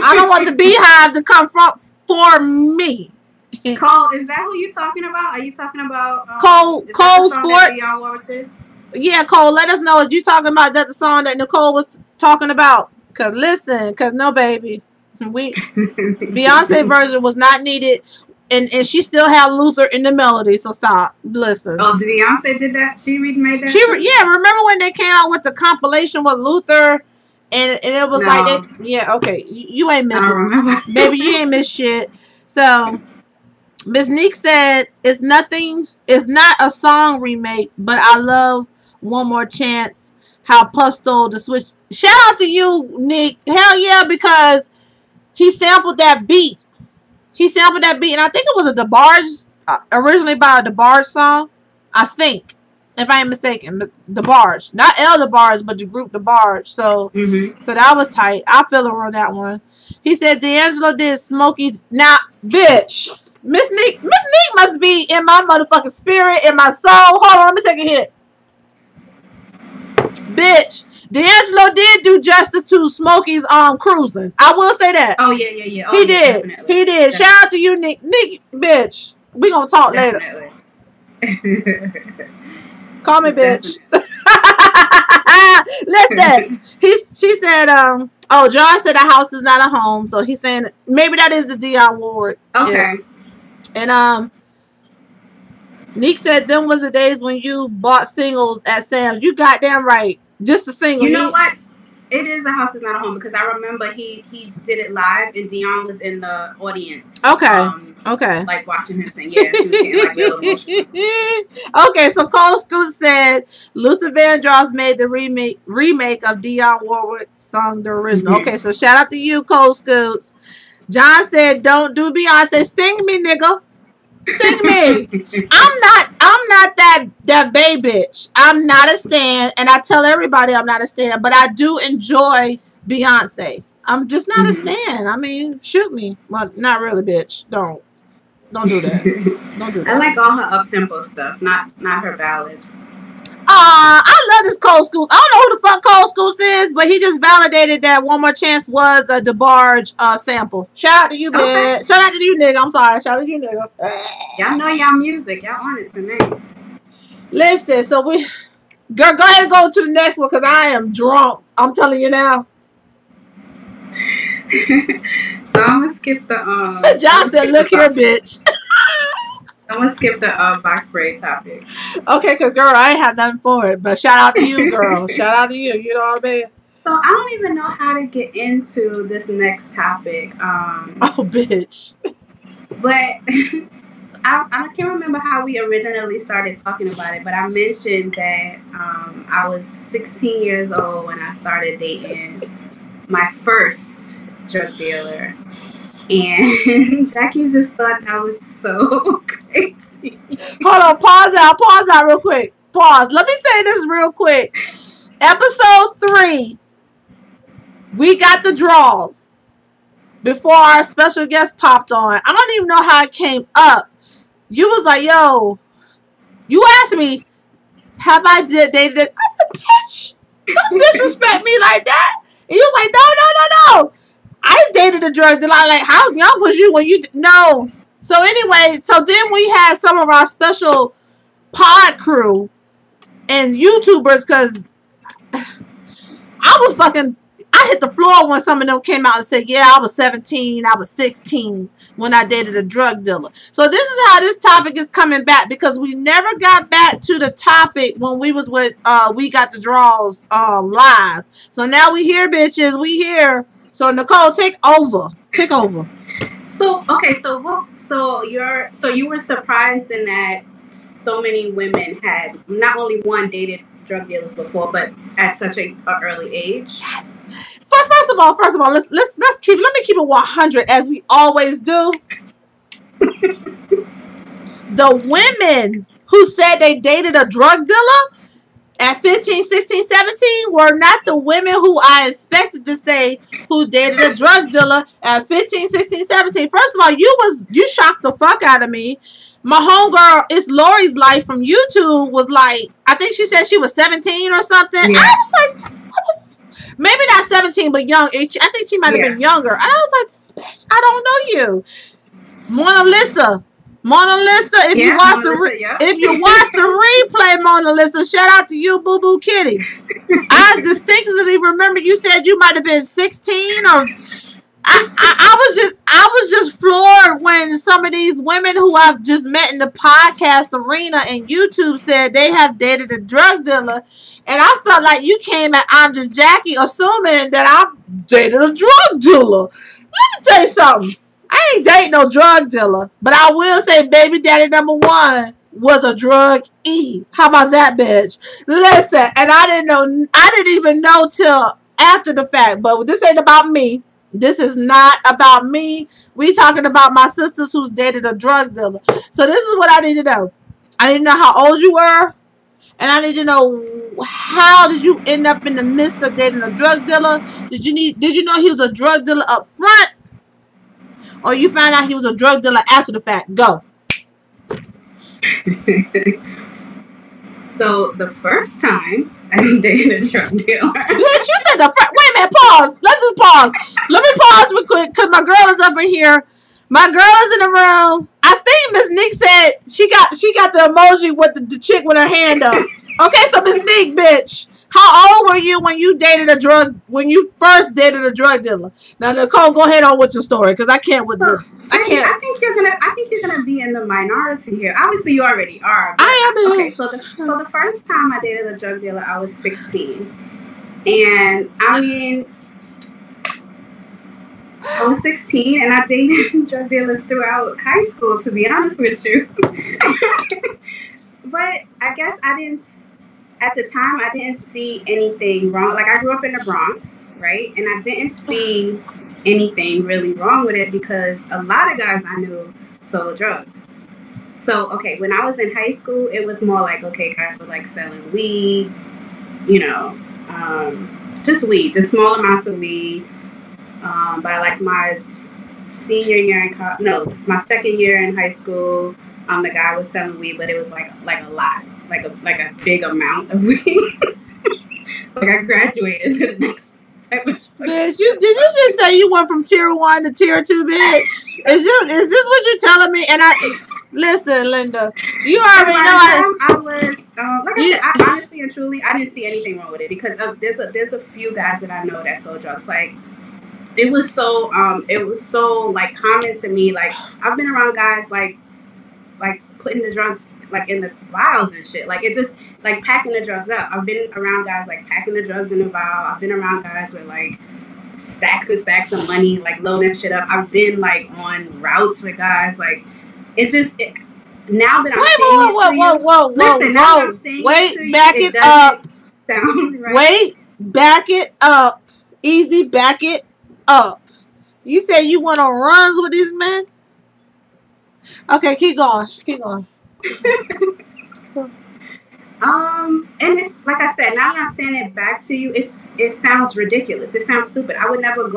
I don't want the beehive to come for me. Cole, is that who you talking about? Are you talking about Cole Sports? Yeah, Cole, let us know. Are you talking about that the song that Nicole was talking about? Cause no, baby, Beyonce version was not needed, and she still had Luther in the melody. So stop. Listen. Oh, Beyonce did that? She remade that? Remember when they came out with the compilation with Luther, and it was okay. You ain't missed it, baby. You ain't missed shit. So. Miss Neek said, it's not a song remake, but I love One More Chance, how Puff stole the switch. Shout out to you, Nick. Hell yeah, because he sampled that beat. And I think it was a DeBarge, originally by a DeBarge song. I think, if I ain't mistaken. DeBarge. Not El DeBarge, but the group DeBarge. So that was tight. I feel her on that one. He said, D'Angelo did Smokey. Now, bitch. Miss Neek must be in my motherfucking spirit, in my soul. Hold on, let me take a hit. Bitch, D'Angelo did do justice to Smokey's Cruising. I will say that. Oh yeah. He did. Definitely. He did. Definitely. Shout out to you, Nick. Nick, bitch. We gonna talk later. Call me bitch. Listen, she said, John said A House Is Not a Home, so he's saying maybe that is the Dionne Warwick. Okay. Yeah. And Neek said them was the days when you bought singles at Sam's. You goddamn right. Just a single. You know what? it is A House Is Not a Home because I remember he did it live and Dion was in the audience. Okay. Okay. Like watching him sing. Yeah, she was getting like real emotional. Okay, so Cole Scoot said Luther Vandross made the remake of Dionne Warwick's song, the original. Mm-hmm. Okay, so shout out to you, Cole Scoots. John said, "Don't do Beyonce. Sting me, nigga. Sting me." I'm not that bae bitch. I'm not a stan, and I tell everybody I'm not a stan, but I do enjoy Beyonce. I'm just not a stan. I mean, shoot me. Well, not really, bitch. Don't do that. Don't do that. I like all her up-tempo stuff, not her ballads. I love this Cole Scoots. I don't know who the fuck Cole Scoots is, but he just validated that One More Chance was a DeBarge sample. Shout out to you, bitch. Okay. Shout out to you, nigga. I'm sorry. Shout out to you, nigga. Y'all know y'all music. Y'all on it tonight. Listen, so go ahead and go to the next one because I am drunk. I'm telling you now. So I'm gonna skip the John said, "Look here, bitch." I'm gonna skip the box braid topic. Okay, cause girl, I ain't have nothing for it. But shout out to you, girl. Shout out to you. You know what I mean? So I don't even know how to get into this next topic. Oh, bitch. But I can't remember how we originally started talking about it. But I mentioned that I was 16 years old when I started dating my first drug dealer. And Jackie just thought that was so crazy. Hold on, pause out real quick. Pause. Let me say this real quick. Episode 3, we got the draws before our special guest popped on. I don't even know how it came up. You was like, yo, you asked me, have I dated it? I said, bitch, don't disrespect me like that. And you was like, no. I dated a drug dealer. Like, how young was you when you... No. So anyway, so then we had some of our special pod crew and YouTubers because I hit the floor when some of them came out and said, yeah, I was 17, I was 16 when I dated a drug dealer. So this is how this topic is coming back because we never got back to the topic when we was with We Got the Draws live. So now we here, bitches. We here. So Nicole, take over. So okay, so you were surprised in that so many women had not only one dated drug dealers before, but at such a early age. Yes. First of all, let me keep it 100 as we always do. The women who said they dated a drug dealer at 15, 16, 17 were not the women who I expected to say who dated a drug dealer at 15, 16, 17. First of all, you shocked the fuck out of me. My homegirl, It's Lori's Life from YouTube was like, I think she said she was 17 or something. Yeah. I was like, this motherfucker. Maybe not 17, but young. I think she might have been younger. And I was like, this bitch, I don't know you. Mona Lisa, if you watch the replay, Mona Lisa, shout out to you, Boo Boo Kitty. I distinctly remember you said you might have been 16 or I was just floored when some of these women who I've just met in the podcast arena and YouTube said they have dated a drug dealer. And I felt like you came at I'm Just Jackie assuming that I dated a drug dealer. Let me tell you something. I ain't dating no drug dealer, but I will say baby daddy number 1 was a drug E. How about that, bitch? Listen, and I didn't even know till after the fact, but this ain't about me. This is not about me. We talking about my sisters who's dated a drug dealer. So this is what I need to know. I need to know how old you were, and I need to know how did you end up in the midst of dating a drug dealer? Did you know he was a drug dealer up front? Or you found out he was a drug dealer after the fact? Go. So the first time I dated a drug dealer. Bitch, you said the first. Wait a minute, pause. Let's just pause. Let me pause real quick because my girl is up in here. My girl is in the room. I think Miss Nick said she got the emoji with the chick with her hand up. Okay, so Miss Nick, bitch. How old were you when you first dated a drug dealer? Now, Nicole, go ahead on with your story because I can't with the. I think you're gonna be in the minority here. Obviously, you already are. I am. Okay, so the first time I dated a drug dealer, I was 16, And I mean, I was 16 and I dated drug dealers throughout high school, to be honest with you. But I guess at the time, I didn't see anything wrong. Like, I grew up in the Bronx, right? And I didn't see anything really wrong with it because a lot of guys I knew sold drugs. So, okay, when I was in high school, it was more like, okay, guys were like selling weed, you know, just weed, just small amounts of weed. By like my senior year in my second year in high school, the guy was selling weed, but it was like a lot, like a big amount of weed. Like I graduated to the next type of. Bitch, did you just say you went from tier 1 to tier 2, bitch? Is this what you're telling me? And listen, Linda, you already know I was like I said, I honestly and truly, I didn't see anything wrong with it because there's a few guys that I know that sold drugs. Like it was so like common to me. Like I've been around guys like putting the drugs like in the vials and shit. Like it just like packing the drugs up. I've been around guys like packing the drugs in the vial. I've been around guys with like stacks and stacks of money, like loading shit up. I've been like on routes with guys. Like it just now that I'm wait, back it up. Sound right. Wait, back it up. Easy, back it up. You said you went on runs with these men? Okay, keep going. And it's like I said, now that I'm saying it back to you, it sounds ridiculous. It sounds stupid. I would never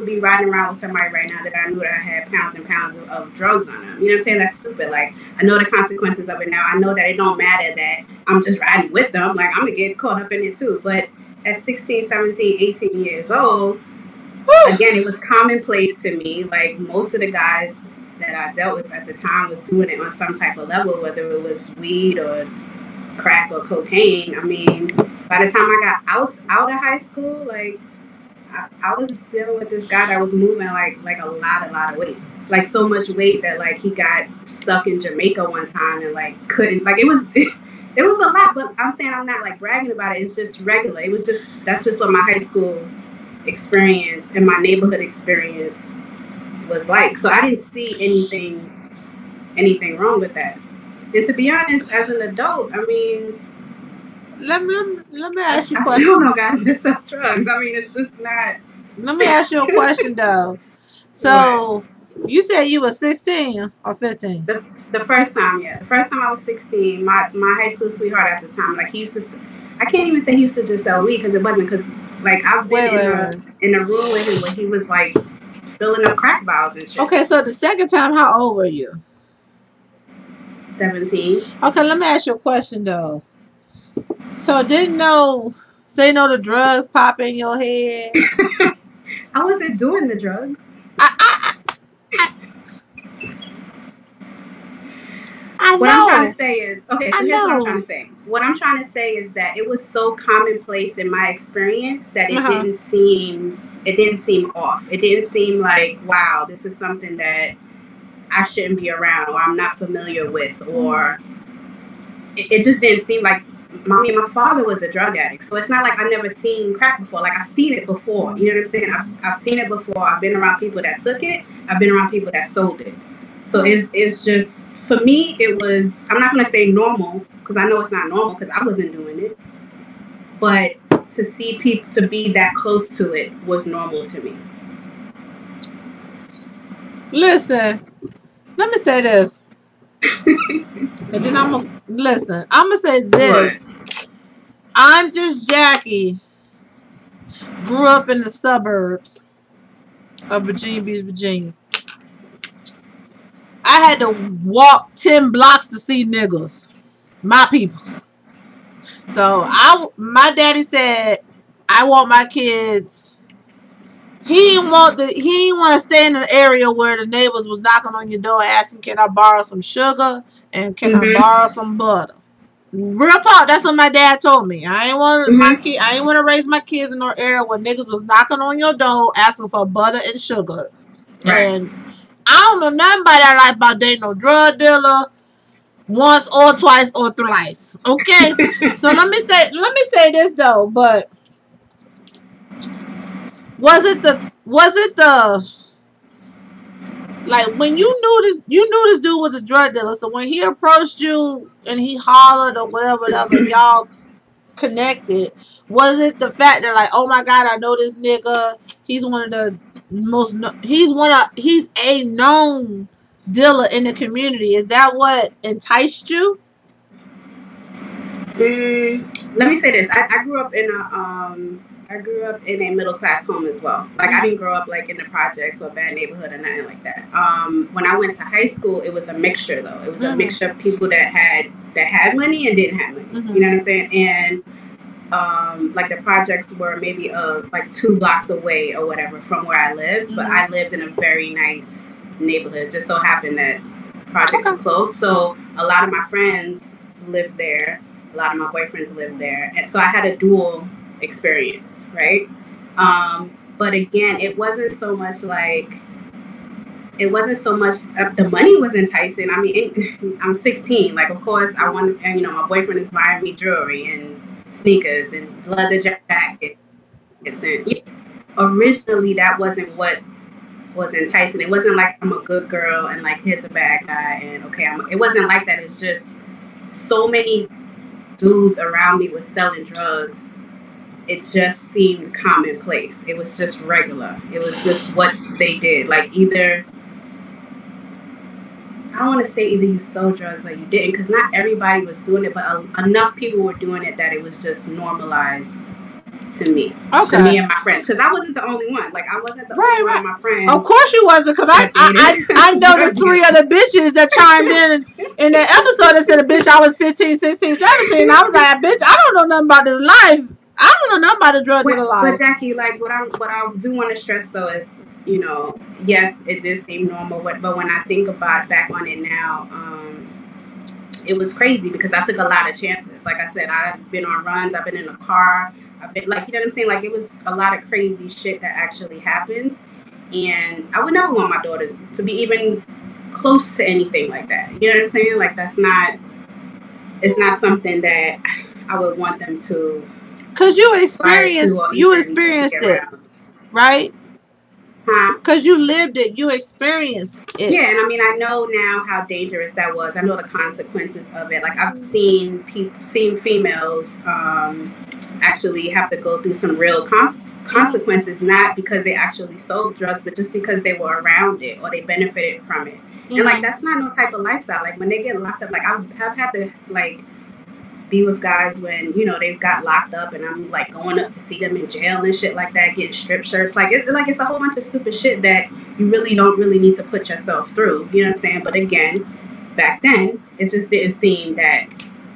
be riding around with somebody right now that I knew that I had pounds and pounds of drugs on them. You know what I'm saying? That's stupid. Like, I know the consequences of it now. I know that it don't matter that I'm just riding with them. Like, I'm gonna get caught up in it too. But at 16, 17, 18 years old, again, it was commonplace to me. Like, most of the guys that I dealt with at the time was doing it on some type of level, whether it was weed or crack or cocaine. I mean, by the time I got out of high school, like I was dealing with this guy that was moving like a lot of weight, like so much weight that like he got stuck in Jamaica one time and like couldn't, like it was a lot. But I'm saying I'm not like bragging about it. It's just regular. It was just, that's just what my high school experience and my neighborhood experience was like. So I didn't see anything wrong with that. And to be honest, as an adult, I mean, let me ask you a question. I still know guys that sell drugs. I mean, it's just not. Let me ask you a question though. So you said you were 16 or 15? The first time, yeah. The first time I was 16, my high school sweetheart at the time, like he used to, I can't even say he used to just sell weed because it wasn't, because like I've been in a room with him where he was like filling up crack vials and shit. Okay, so the second time, how old were you? 17. Okay, let me ask you a question though. So didn't no the drugs pop in your head? I wasn't doing the drugs. What I'm trying to say is, okay, so here's what I'm trying to say. What I'm trying to say is that it was so commonplace in my experience that it didn't seem off. It didn't seem like, wow, this is something that I shouldn't be around or I'm not familiar with, or it just didn't seem like, my father was a drug addict, so it's not like I never seen crack before. Like I've seen it before, you know what I'm saying? I've seen it before. I've been around people that took it. I've been around people that sold it. So it's just, for me, it was, I'm not going to say normal, because I know it's not normal because I wasn't doing it. But to see people, to be that close to it was normal to me. Listen, let me say this. And then I'm going to say this. What? I'm just Jackie. Grew up in the suburbs of Virginia Beach, Virginia. I had to walk 10 blocks to see niggas. My peoples. So my daddy said, I want my kids. He didn't want to stay in an area where the neighbors was knocking on your door asking, can I borrow some sugar and can I borrow some butter? Real talk, that's what my dad told me. I ain't want to raise my kids in no area where niggas was knocking on your door asking for butter and sugar. Right. And I don't know nothing about that life about dating no drug dealer once or twice or thrice. Okay? So let me say this though, but Was it the like when you knew this dude was a drug dealer? So when he approached you and he hollered or whatever, and y'all connected, was it the fact that like, oh my God, I know this nigga, he's one of the most, he's a known dealer in the community? Is that what enticed you? Let me say this. I grew up in a middle class home as well. Like I didn't grow up like in the projects or bad neighborhood or nothing like that. When I went to high school, it was a mixture though. It was a mixture of people that had money and didn't have money. You know what I'm saying? And like the projects were maybe like 2 blocks away or whatever from where I lived, but I lived in a very nice neighborhood. Just so happened that projects were close, so a lot of my friends lived there. A lot of my boyfriends lived there, and so I had a dual experience, right? But again, it wasn't so much the money was enticing. I mean, I'm 16. Like, of course, I want, and my boyfriend is buying me jewelry and sneakers and leather jackets. And originally, that wasn't what was enticing. It wasn't like I'm a good girl and like here's a bad guy and okay, it wasn't like that. It's just so many dudes around me was selling drugs. It just seemed commonplace. It was just regular. It was just what they did. Like either, I don't want to say either you sold drugs or you didn't, because not everybody was doing it, but enough people were doing it that it was just normalized to me. Okay. To me and my friends. Because I wasn't the only one. Like I wasn't the only one of my friends. Of course you wasn't, because I noticed 3 other bitches that chimed in the episode that said a bitch I was 15, 16, 17. I was like, bitch, I don't know nothing about this life. I don't know nothing about the drug dealer life. But Jackie, like what I do want to stress though is, yes, it did seem normal, but when I think about back on it now, it was crazy because I took a lot of chances. Like I said, I've been on runs, I've been in a car, I've been like, you know what I'm saying? Like it was a lot of crazy shit that actually happened. And I would never want my daughters to be even close to anything like that. You know what I'm saying? Like it's not something that I would want them to. Because you experienced it, right? Because you lived it, you experienced it. Yeah, and I mean, I know now how dangerous that was. I know the consequences of it. Like I've seen females actually have to go through some real consequences, not because they actually sold drugs, but just because they were around it or they benefited from it. And like that's not no type of lifestyle. Like when they get locked up, like I've had to like be with guys when they got locked up and I'm like going up to see them in jail and shit like that, getting strip shirts. Like it's a whole bunch of stupid shit that you really don't need to put yourself through. You know what I'm saying? But again, back then it just didn't seem that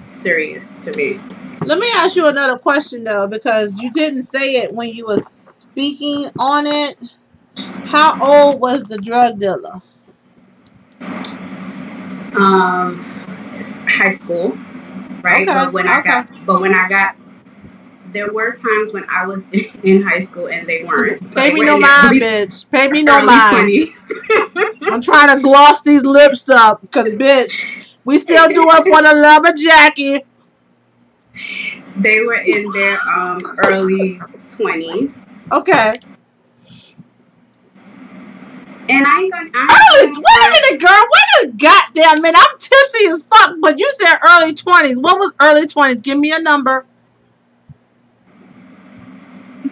serious to me. Let me ask you another question though, because you didn't say it when you were speaking on it. How old was the drug dealer? High school. Right, okay, but when I got, there were times when I was in high school and they weren't. So pay me no mind, bitch. Pay me no mind. I'm trying to gloss these lips up, because bitch, we still do it for the love of Jackie. They were in their early 20s. Okay. And I ain't gonna. Wait a minute, girl. Wait a goddamn minute. I'm tipsy as fuck, but you said early 20s. What was early 20s? Give me a number.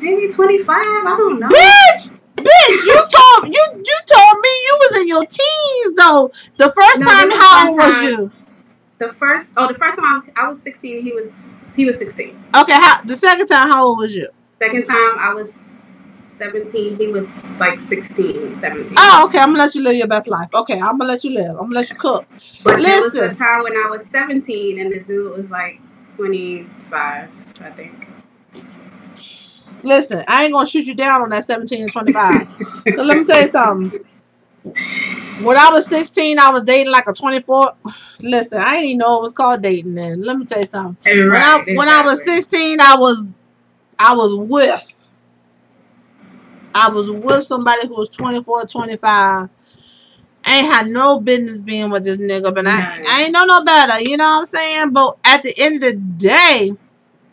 Maybe 25. I don't know. Bitch, you told me you was in your teens though. The first time, how old was you? The first time I was 16. He was 16. Okay. The second time, how old was you? Second time I was 17. He was like 16, 17. Oh, okay. I'm gonna let you live your best life. Okay, I'm gonna let you live. I'm gonna let you cook. But there was a time when I was 17 and the dude was like 25, I think. Listen, I ain't gonna shoot you down on that 17 and 25. So let me tell you something. When I was 16, I was dating like a 24. Listen, I didn't even know it was called dating then. Let me tell you something. Right, when I was 16, I was with somebody who was 24, 25. I ain't had no business being with this nigga, but I ain't know no better. You know what I'm saying? But at the end of the day,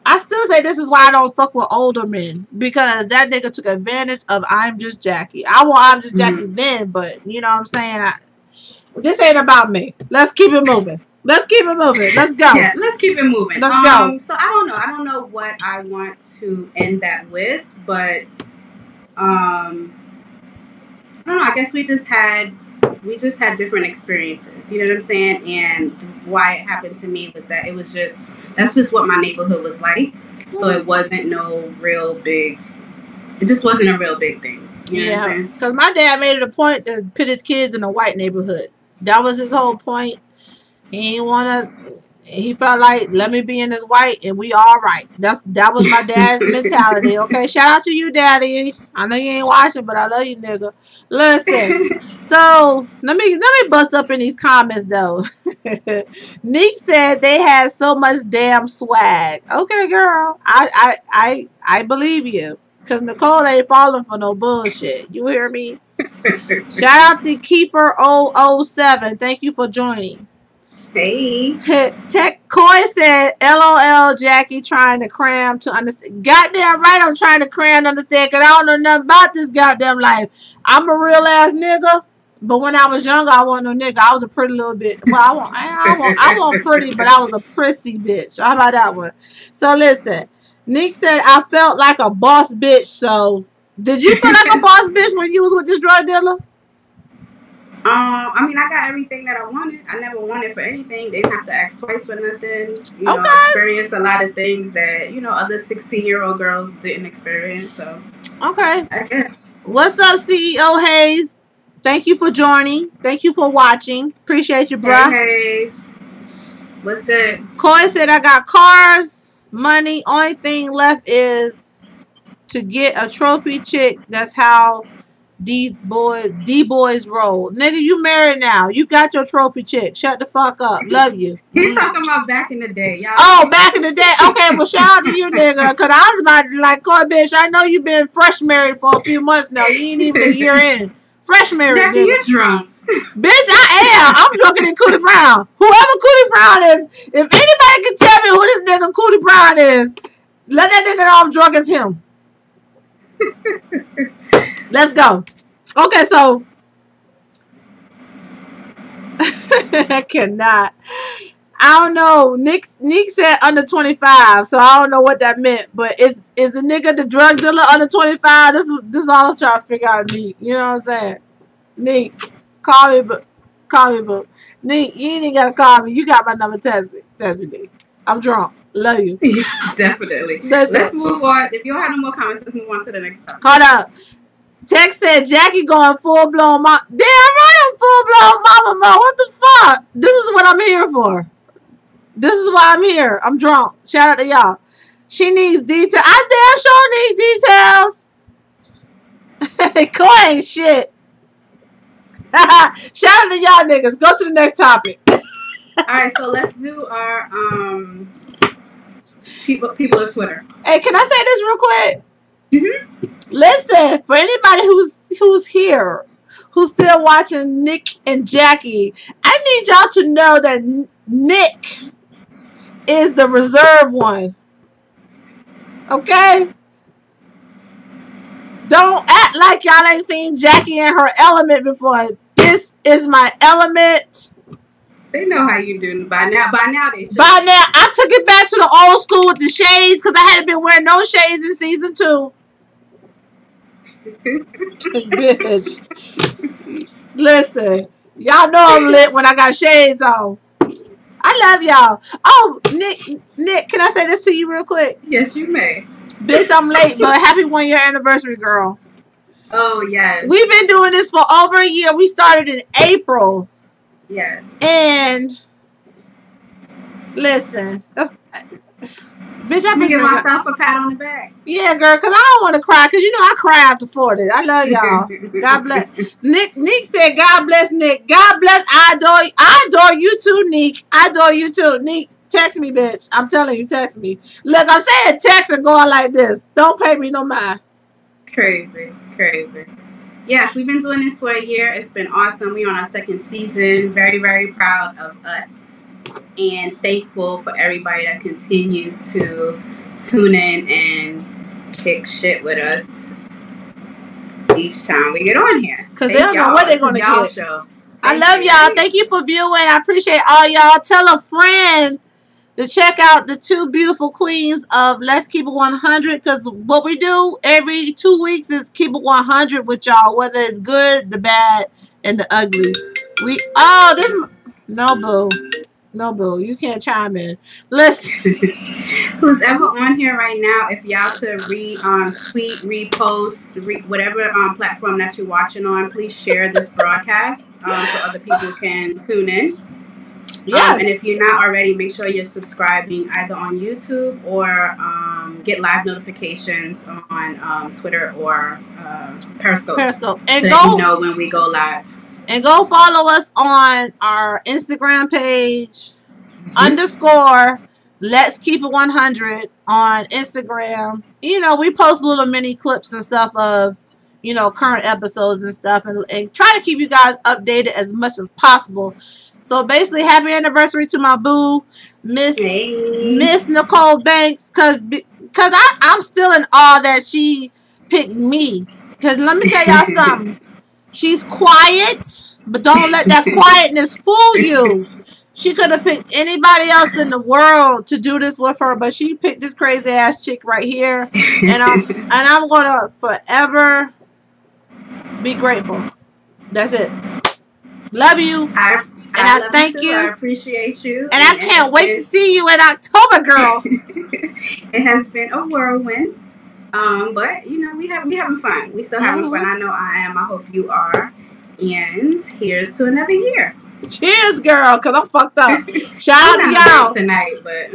I still say this is why I don't fuck with older men, because that nigga took advantage of I'm Just Jackie. I want I'm Just Jackie then, but you know what I'm saying? This ain't about me. Let's keep it moving. Let's keep it moving. Let's go. Yeah, let's keep it moving. Let's go. So I don't know. I don't know what I want to end that with, but I don't know. I guess we just had different experiences. You know what I'm saying? And why it happened to me was that that's just what my neighborhood was like. So it wasn't it just wasn't a real big thing. You know what I'm saying? Because my dad made it a point to put his kids in a white neighborhood. That was his whole point. He felt like, let me be in this white and we all right. That was my dad's mentality. Okay, shout out to you, Daddy. I know you ain't watching, but I love you, nigga. Listen, so let me bust up in these comments though. Nick said they had so much damn swag. Okay, girl, I believe you, cause Nicole ain't falling for no bullshit. You hear me? Shout out to Kiefer007. Thank you for joining. Hey. Tech Coy said, LOL, Jackie trying to cram to understand. Goddamn right I'm trying to cram to understand, because I don't know nothing about this goddamn life. I'm a real ass nigga, but when I was younger, I wasn't no nigga. I was a pretty little bit. Well, I wasn't pretty, but I was a prissy bitch. How about that one? So listen, Nick said, I felt like a boss bitch. So did you feel like a boss bitch when you was with this drug dealer? I mean, I got everything that I wanted. I never wanted for anything. They didn't have to ask twice for nothing. You know, I experienced a lot of things that, other 16-year-old girls didn't experience. So, okay. I guess. What's up, CEO Hayes? Thank you for joining. Thank you for watching. Appreciate you, bruh. Hey, Hayes. What's good? Coy said, I got cars, money. Only thing left is to get a trophy chick. That's how D-boys roll. Nigga, you married now. You got your trophy chick. Shut the fuck up. Love you. He's talking about back in the day, y'all. Oh, back in the day. Okay, well, shout out to you, nigga. Because I was about to be like, Coy, bitch, I know you've been fresh married for a few months now. You ain't even a year in. Fresh married, Jackie, nigga. you're drunk. Bitch, I am. I'm drunker than Cootie Brown. Whoever Cootie Brown is, if anybody can tell me who this nigga Cootie Brown is, let that nigga know I'm drunk as him. Let's go. Okay, so I cannot. I don't know. Nick said under 25, so I don't know what that meant. But is the nigga the drug dealer under 25? This is all I'm trying to figure out, Nick. You know what I'm saying? Nick, call me, boo. Nick, you ain't even gotta call me. You got my number. Text me, Nick. I'm drunk. Love you. Definitely. Let's move on. If you don't have no more comments, let's move on to the next topic. Hold up. Tex said Jackie going full-blown mom. Damn right I'm full-blown mama mode. What the fuck? This is what I'm here for. This is why I'm here. I'm drunk. Shout out to y'all. She needs details. I damn sure need details. Coy ain't shit. Shout out to y'all niggas. Go to the next topic. Alright, so let's do our people on Twitter. Hey, can I say this real quick? Mm-hmm. Listen, for anybody who's here, who's still watching Nick and Jackie, I need y'all to know that Nick is the reserve one. Okay? Don't act like y'all ain't seen Jackie in her element before. This is my element. They know how you do by now. They should. By now, I took it back to the old school with the shades because I hadn't been wearing no shades in season 2. Bitch. Listen, y'all know I'm lit when I got shades on. I love y'all. Oh, Nick, can I say this to you real quick? Yes, you may. Bitch, I'm late, but happy 1-year anniversary, girl. Oh, yes. We've been doing this for over a year. We started in April. Yes. And listen, bitch, I've been giving myself a pat on the back. Yeah, girl, because I don't want to cry, because I cry after 40. I love y'all. God bless. Nick said, God bless Nick. God bless. I adore you too, Nick. I adore you too. Nick, text me, bitch. I'm telling you, text me. Look, I'm saying text and going like this. Don't pay me no mind. Crazy. Yes, we've been doing this for a year. It's been awesome. We're on our 2nd season. Very, very proud of us. And thankful for everybody that continues to tune in and kick shit with us each time we get on here. Because they don't know what they're going to get. Show. I love y'all. Thank you for viewing. I appreciate all y'all. Tell a friend to check out the two beautiful queens of Let's Keep It 100, because what we do every 2 weeks is keep it 100 with y'all, whether it's good, the bad, and the ugly. No boo, you can't chime in. Listen, who's ever on here right now, if y'all could tweet, repost, whatever platform that you're watching on, please share this broadcast so other people can tune in. Yes. And if you're not already, make sure you're subscribing either on YouTube or get live notifications on Twitter or Periscope. And so that you know when we go live. And go follow us on our Instagram page, _ Let's Keep It 100 on Instagram. You know, we post little mini clips and stuff of, you know, current episodes and stuff, and try to keep you guys updated as much as possible. So basically, happy anniversary to my boo, Miss Nicole Banks, cause I'm still in awe that she picked me. Cause let me tell y'all something, she's quiet, but don't let that quietness fool you. She could have picked anybody else in the world to do this with her, but she picked this crazy ass chick right here, and I'm gonna forever be grateful. That's it. Love you. I thank you. I appreciate you. And I can't wait to see you in October, girl. It has been a whirlwind. But you know, we having fun. We still having fun. I know I am. I hope you are. And here's to another year. Cheers, girl, because I'm fucked up. Shout out to y'all tonight, but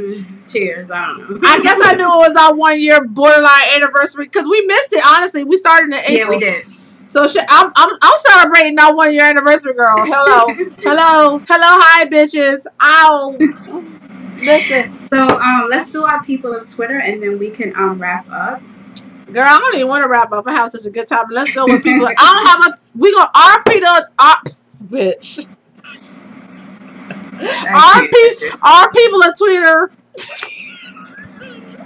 cheers. I don't know. I guess I knew it was our 1 year borderline anniversary because we missed it. Honestly, we started in April. Yeah, we did. So I'm celebrating our 1 year anniversary, girl. Hello, hi, bitches. Ow. Listen. So let's do our people of Twitter, and then we can wrap up. Girl, I don't even want to wrap up. I have such a good time. Let's go with people. Bitch. Our people of Twitter.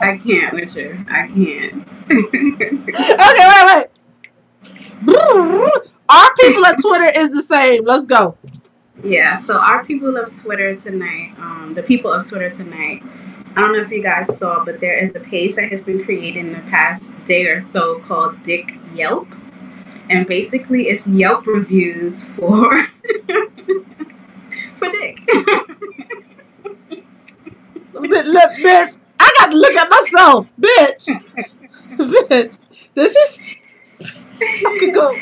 I can't with you. I can't. Okay, wait. Our people at Twitter is the same. Let's go. Yeah, so our people of Twitter tonight, the people of Twitter tonight, I don't know if you guys saw, but there is a page that has been created in the past day or so called Dick Yelp. And basically it's Yelp reviews for dick. Look, bitch, I got to look at myself, bitch. This is... I could go.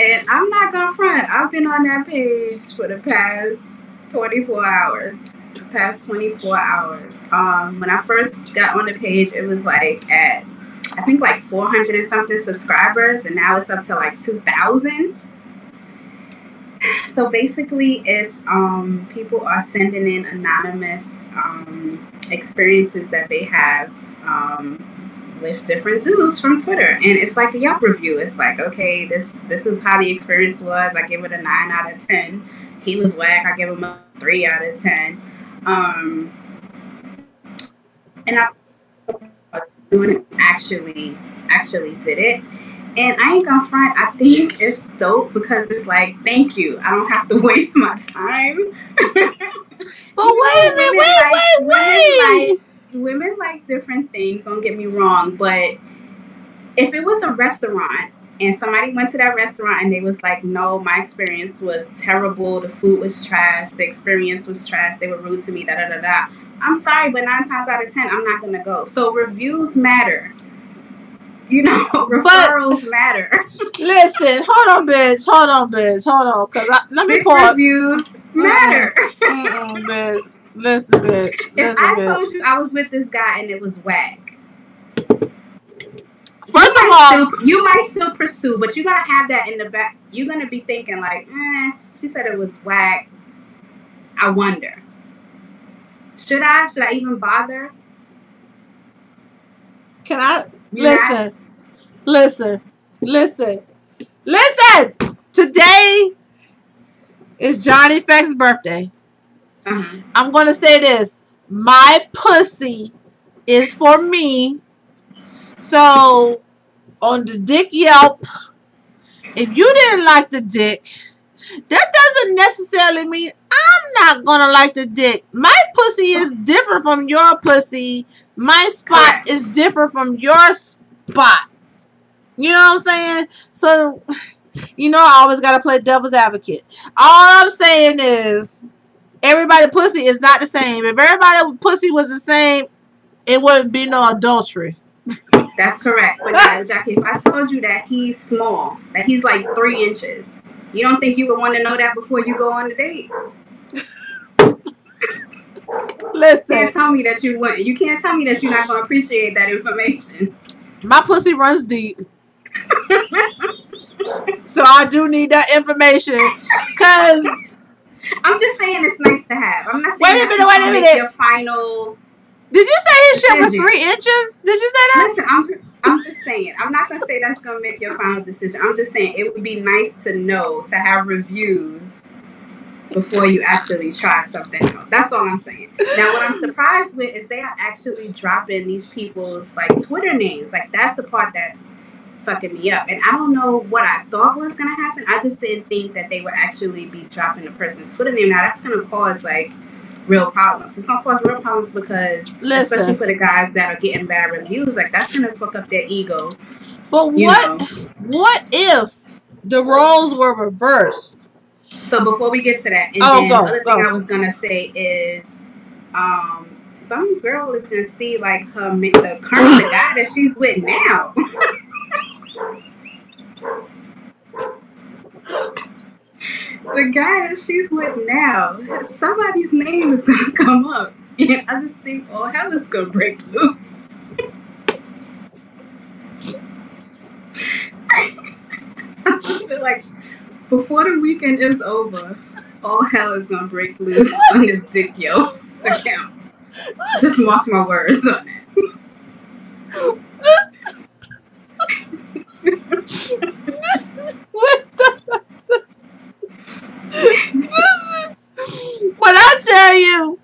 And I'm not gonna front. I've been on that page for the past 24 hours. When I first got on the page, it was like at, I think like 400 and something subscribers, and now it's up to like 2,000. So basically, it's people are sending in anonymous experiences that they have with different dudes from Twitter, and it's like a Yelp review. It's like, okay, this is how the experience was. I give it a 9 out of 10. He was whack. I give him a 3 out of 10. And I actually did it. And I ain't gonna front, I think it's dope because it's like, thank you. I don't have to waste my time. But wait a minute, wait. Women like different things, don't get me wrong, but if it was a restaurant and somebody went to that restaurant and they was like, no, my experience was terrible, the food was trash, the experience was trash, they were rude to me, I'm sorry, but 9 times out of 10, I'm not gonna go. So reviews matter. You know, referrals matter. Listen, hold on, bitch. Cause let me pause. Reviews matter. Bitch. Listen, bitch. If I told you I was with this guy and it was whack, first of all, you might still pursue, but you gotta have that in the back. You're gonna be thinking like, she said it was whack. I wonder, should I even bother? Can I listen? Today is Johnny Feck's birthday. I'm going to say this. My pussy is for me. So on the dick Yelp, if you didn't like the dick, that doesn't necessarily mean I'm not gonna like the dick. My pussy is different from your pussy. My spot is different from your spot. You know what I'm saying? So, you know, I always gotta play devil's advocate. All I'm saying is, everybody's pussy is not the same. If everybody's pussy was the same, it wouldn't be no adultery. That's correct. But now, Jackie, if I told you that he's small, that he's like 3 inches, you don't think you would want to know that before you go on the date? Listen. You can't tell me that you wouldn't. You can't tell me that you're not going to appreciate that information. My pussy runs deep. So I do need that information. Because I'm just saying it's nice to have. I'm not saying wait a minute. Your final. Did you say his shit was 3 inches? Did you say that? Listen, I'm just saying. I'm not gonna say that's gonna make your final decision. I'm just saying it would be nice to know, to have reviews before you actually try something else. That's all I'm saying. Now, what I'm surprised with is they are actually dropping these people's like Twitter names. Like that's the part that's fucking me up. And I don't know what I thought was gonna happen. I just didn't think that they would actually be dropping the person's Twitter name. Now that's gonna cause like real problems. It's gonna cause real problems because especially for the guys that are getting bad reviews, like that's gonna fuck up their ego. But what if the roles were reversed? So before we get to that, and then the other thing I was gonna say is some girl is gonna see like the guy that she's with now. The guy that she's with now, somebody's name is gonna come up, and I just think, oh, hell is gonna break loose. I just feel like before the weekend is over, all hell is gonna break loose on this Dick Yo account. Just mark my words on it. When I tell you,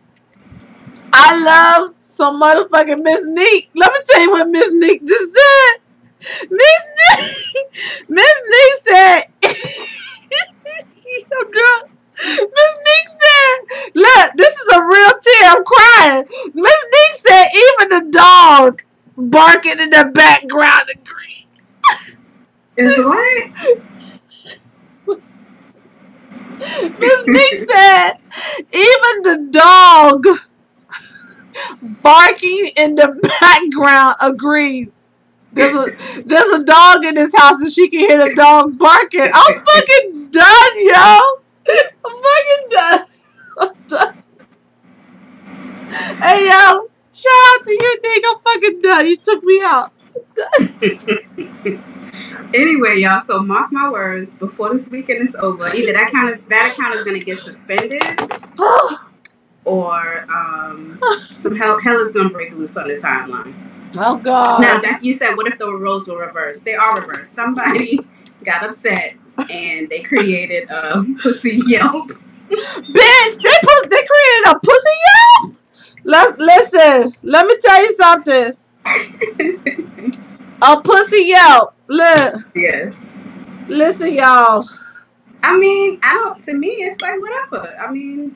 I love some motherfucking Miss Neek. Let me tell you what Miss Neek just said. Miss Neek said, I'm drunk. Miss Neek said, look, this is a real tear. I'm crying. Miss Neek said, even the dog barking in the background agree. Is what? Miss Neek said, even the dog barking in the background agrees. There's a dog in this house and she can hear the dog barking. I'm fucking done, yo. I'm fucking done. I'm done. Hey, yo. Shout out to you, Nick. I'm fucking done. You took me out. I'm done. Anyway, y'all, so mark my words, before this weekend is over, either that account is going to get suspended or some hell is going to break loose on the timeline. Oh, God. Now, Jack, you said, what if the roles were reversed? They are reversed. Somebody got upset and they created a pussy Yelp. Bitch, they created a pussy Yelp? Listen, let me tell you something. A pussy Yelp. Look. Yes. Listen, y'all. I mean, to me, it's like, whatever. I mean,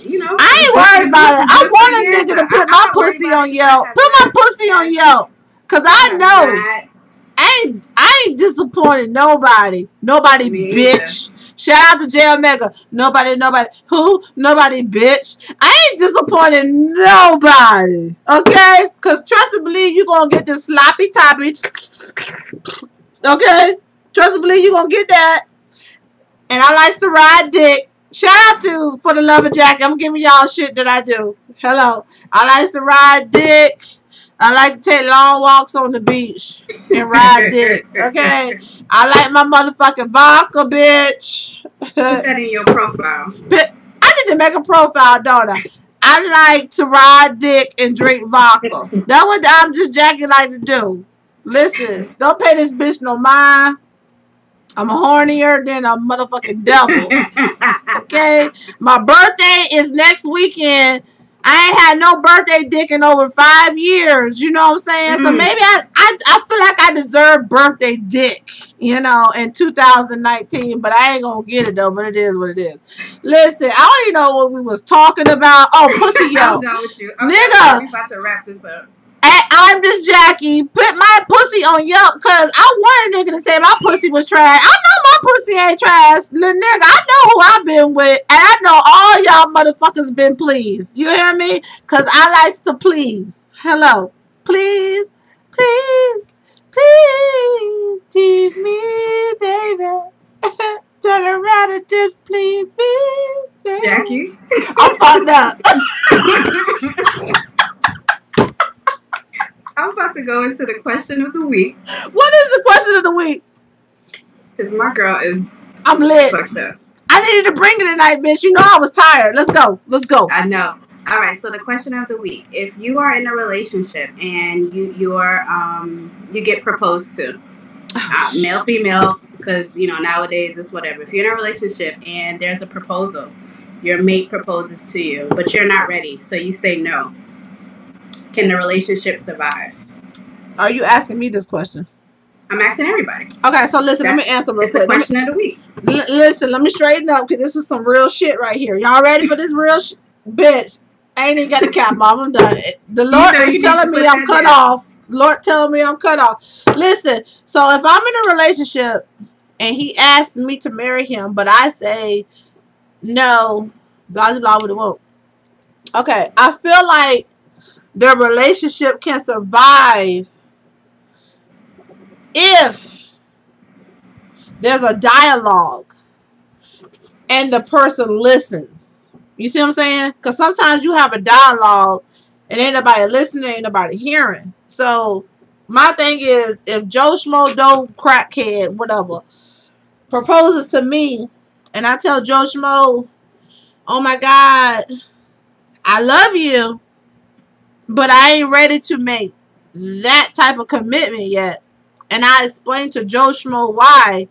you know. I ain't worried about it. I want a nigga to put my pussy on Yelp. Put my pussy on Yelp. Because I know. I ain't disappointed nobody. Nobody, bitch. Shout out to J Omega. Nobody. Who? Nobody, bitch. I ain't disappointed nobody. Okay? Because trust and believe you going to get this sloppy toppy. Okay? Trust and believe you going to get that. And I likes to ride dick. Shout out to For the Love of Jack. I'm giving y'all shit that I do. Hello. I likes to ride dick. I like to take long walks on the beach and ride dick. Okay? I like my motherfucking vodka, bitch. Put that in your profile. I need to make a profile, don't I? I like to ride dick and drink vodka. That's what I'm just Jackie like to do. Listen, don't pay this bitch no mind. I'm hornier than a motherfucking devil. Okay? My birthday is next weekend. I ain't had no birthday dick in over 5 years. You know what I'm saying? So maybe I feel like I deserve birthday dick, in 2019. But I ain't gonna get it though. But it is what it is. Listen, I don't even know what we was talking about. Oh, pussy, yo. I'm done with you. Nigga. We about to wrap this up. I'm just Jackie. Put my pussy on Yelp because I want a nigga to say my pussy was trash. I know my pussy ain't trash. Little nigga, I know who I've been with. And I know all y'all motherfuckers been pleased. You hear me? Because I likes to please. Hello. Please, please, please tease me, baby. Turn around and just please me, baby. Jackie? I'm fucked up. I'm about to go into the question of the week. What is the question of the week? Because my girl is I'm lit. fucked up. I needed to bring it tonight, bitch. You know I was tired. Let's go. Let's go. I know. All right. So the question of the week: if you are in a relationship and you get proposed to, male, female, because nowadays it's whatever. If you're in a relationship and there's a proposal, your mate proposes to you, but you're not ready, so you say no. Can the relationship survive? Are you asking me this question? I'm asking everybody. Okay, so listen, let me answer real quick. It's the question of the week. Listen, let me straighten up because this is some real shit right here. Y'all ready for this real shit? Bitch, I ain't even got a cap, mom. I'm done. The Lord is telling me I'm cut off. Lord telling me I'm cut off. Listen, so if I'm in a relationship and he asks me to marry him, but I say no, blah, blah, blah, blah. Okay, I feel like the relationship can survive if there's a dialogue and the person listens. You see what I'm saying? Because sometimes you have a dialogue and ain't nobody listening, ain't nobody hearing. So my thing is, if Joe Schmo, don't crackhead, whatever, proposes to me and I tell Joe Schmo, oh my God, I love you, but I ain't ready to make that type of commitment yet, and I explain to Joe Schmo why,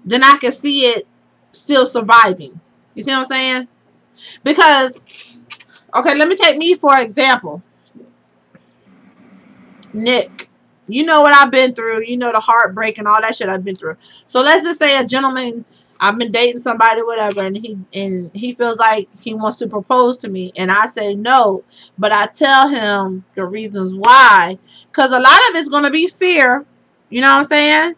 then I can see it still surviving. You see what I'm saying? Because, okay, let me take me for example. Nick, you know what I've been through. You know the heartbreak and all that shit I've been through. So let's just say a gentleman, I've been dating somebody, whatever, and he feels like he wants to propose to me, and I say no, but I tell him the reasons why, because a lot of it's going to be fear, you know what I'm saying?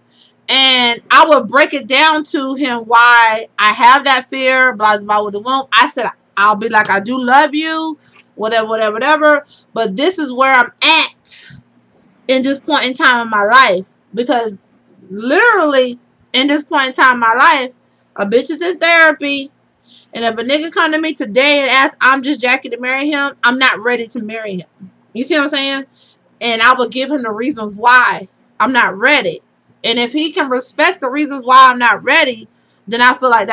And I would break it down to him why I have that fear, blah, blah, with the womb. I said, I'll be like, I do love you, whatever, whatever, whatever, but this is where I'm at in this point in time in my life, because literally in this point in time in my life, a bitch is in therapy, and if a nigga come to me today and ask, I'm just Jackie to marry him, I'm not ready to marry him. You see what I'm saying? And I would give him the reasons why I'm not ready. And if he can respect the reasons why I'm not ready, then I feel like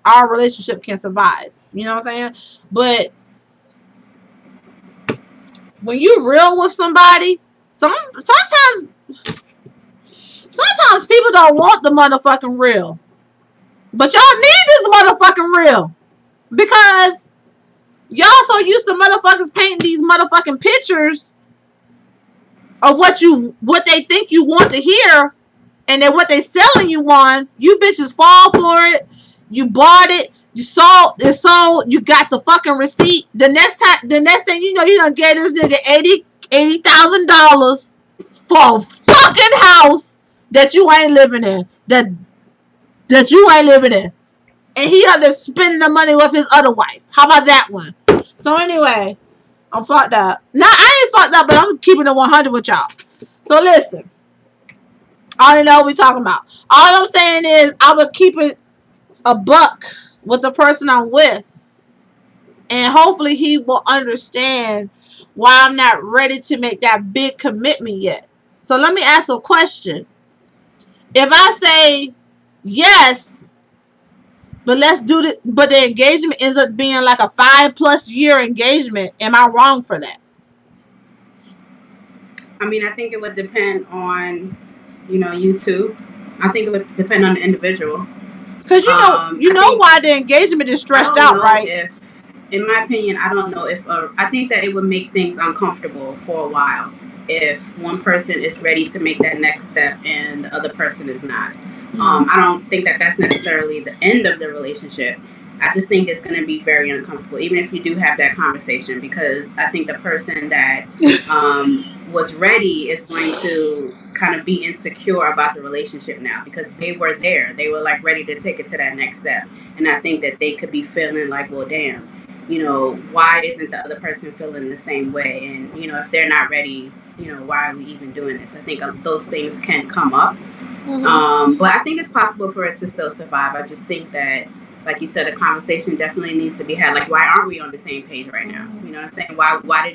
our relationship can survive. You know what I'm saying? But when you real with somebody, sometimes people don't want the motherfucking real. But y'all need this motherfucking real. Because y'all so used to motherfuckers painting these motherfucking pictures of what they think you want to hear, and then what they selling you on. You bitches fall for it. You bought it. You saw it sold. You got the fucking receipt. The next thing you know, you done gave this nigga $80,000 for a fucking house that you ain't living in. That you ain't living in. And he had to spend the money with his other wife. How about that one? So anyway, I'm fucked up. Nah, I ain't fucked up, but I'm keeping it 100 with y'all. So listen. I don't know what we talking about. All I'm saying is I would keep it a buck with the person I'm with. And hopefully he will understand why I'm not ready to make that big commitment yet. So let me ask a question. If I say yes, but let's do it, but the engagement ends up being like a 5+ year engagement, am I wrong for that? I mean, I think it would depend on, you two. I think it would depend on the individual. Because you know why the engagement is stretched out, right? in my opinion, I don't know if I think that it would make things uncomfortable for a while if one person is ready to make that next step and the other person is not. I don't think that that's necessarily the end of the relationship. I just think it's going to be very uncomfortable, even if you do have that conversation, because I think the person that was ready is going to kind of be insecure about the relationship now, because they were there. They were like ready to take it to that next step. And I think that they could be feeling like, well, damn, you know, why isn't the other person feeling the same way? And, you know, if they're not ready, you know, why are we even doing this? I think those things can come up. But I think it's possible for it to still survive. I just think that, like you said, a conversation definitely needs to be had. Like, why aren't we on the same page right now? You know what I'm saying? Why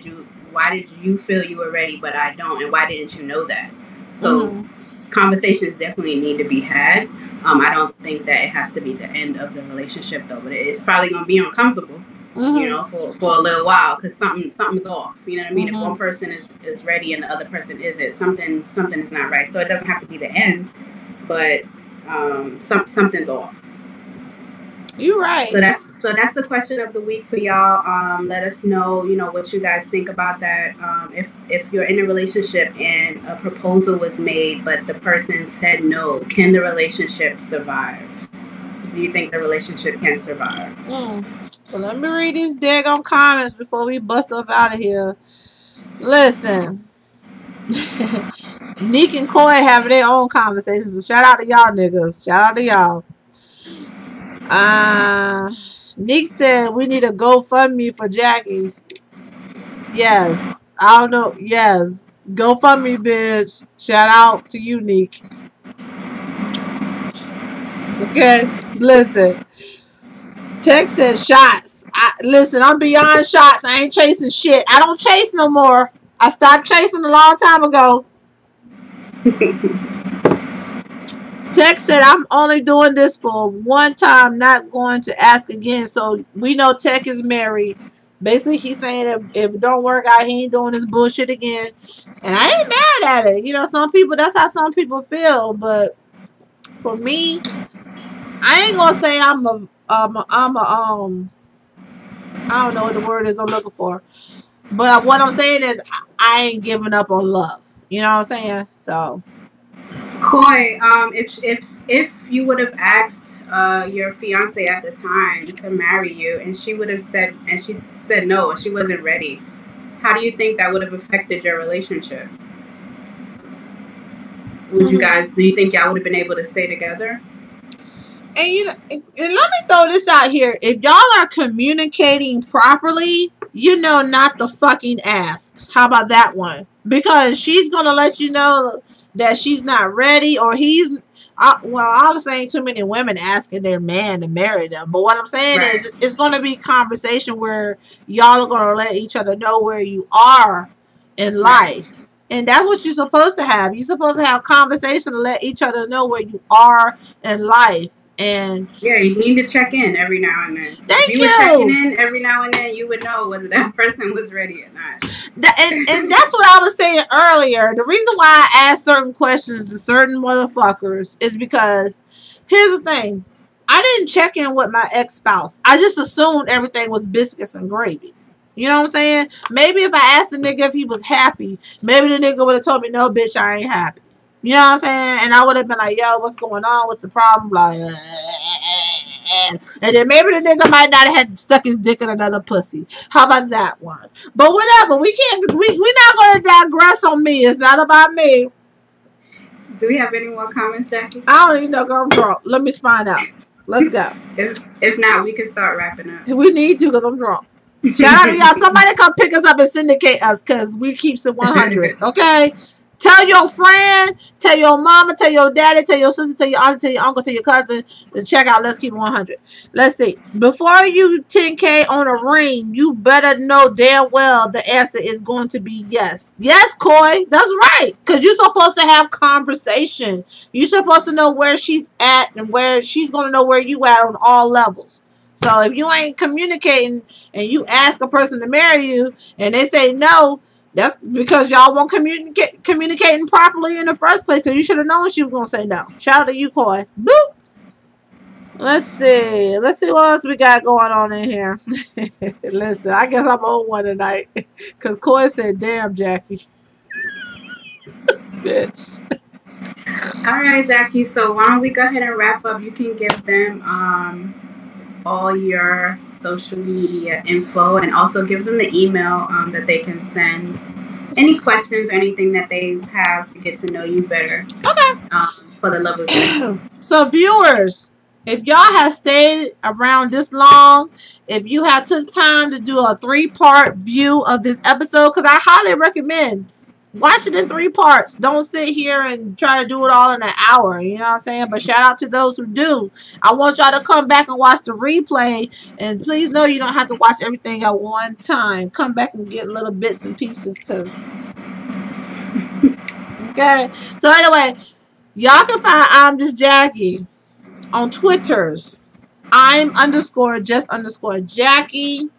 did you feel you were ready, but I don't? And why didn't you know that? So conversations definitely need to be had. I don't think that it has to be the end of the relationship, though. But it's probably going to be uncomfortable, you know, for a little while, because something's off. You know what I mean? If one person is ready and the other person isn't, something is not right. So it doesn't have to be the end, but something's off. You're right. So that's the question of the week for y'all. Let us know, you know, what you guys think about that. If you're in a relationship and a proposal was made, but the person said no, can the relationship survive? Do you think the relationship can survive? Well, let me read these daggone comments before we bust up out of here. Listen. Nick and Coy have their own conversations. So shout out to y'all niggas. Shout out to y'all. Nick said we need a GoFundMe for Jackie. Yes. I don't know. Yes. GoFundMe, bitch. Shout out to you, Nick. Okay. Listen. Tex said shots. Listen, I'm beyond shots. I ain't chasing shit. I don't chase no more. I stopped chasing a long time ago. Tex said, I'm only doing this for one time, not going to ask again. So we know Tex is married. Basically, he's saying if it don't work out, he ain't doing this bullshit again. And I ain't mad at it. You know, some people, that's how some people feel. But for me, I ain't gonna say I don't know what the word is I'm looking for. But what I'm saying is I ain't giving up on love. You know what I'm saying? So Coy, if you would have asked your fiance at the time to marry you, and she said no, and she wasn't ready, how do you think that would have affected your relationship? Do you think y'all would have been able to stay together? And you know, and let me throw this out here. If y'all are communicating properly, you know not to fucking ask. How about that one? Because she's gonna let you know that she's not ready, or I was saying too many women asking their man to marry them. But what I'm saying is it's going to be conversation where y'all are going to let each other know where you are in life. And that's what you're supposed to have. You're supposed to have conversation to let each other know where you are in life. And yeah, you need to check in every now and then. Thank you. If you were checking in every now and then, you would know whether that person was ready or not. And that's what I was saying earlier. The reason why I ask certain questions to certain motherfuckers is because here's the thing. I didn't check in with my ex-spouse. I just assumed everything was biscuits and gravy. You know what I'm saying? Maybe if I asked the nigga if he was happy, maybe the nigga would have told me, no, bitch, I ain't happy. You know what I'm saying? And I would have been like, yo, what's going on? What's the problem? Like, and then maybe the nigga might not have had stuck his dick in another pussy. How about that one? But whatever. We're not going to digress on me. It's not about me. Do we have any more comments, Jackie? I don't even know, girl. I'm drunk. Let me find out. Let's go. If not, we can start wrapping up. We need to, because I'm drunk. Shout out to y'all. Somebody come pick us up and syndicate us, because we keeps it 100. Okay? Tell your friend, tell your mama, tell your daddy, tell your sister, tell your auntie, tell your uncle, tell your cousin to check out Let's Keep It 100. Let's see. Before you 10K on a ring, you better know damn well the answer is going to be yes. Yes, Coy. That's right. Because you're supposed to have conversation. You're supposed to know where she's at and where she's going to know where you at on all levels. So if you ain't communicating and you ask a person to marry you and they say no, that's because y'all won't communicating properly in the first place, because you should have known she was going to say no. Shout out to you, Coy. Boop. Let's see. Let's see what else we got going on in here. Listen, I guess I'm on one tonight. Because Coy said, damn, Jackie. Bitch. All right, Jackie. So why don't we go ahead and wrap up? You can give them all your social media info and also give them the email that they can send any questions or anything that they have to get to know you better. Okay. For the love of you. So viewers, if y'all have stayed around this long, if you have took time to do a 3-part view of this episode, because I highly recommend watch it in 3 parts. Don't sit here and try to do it all in an hour. You know what I'm saying? But shout out to those who do. I want y'all to come back and watch the replay. And please know you don't have to watch everything at one time. Come back and get little bits and pieces. Cause okay. So anyway, y'all can find I'm Just Jackie on Twitters. I'm_just_Jackie.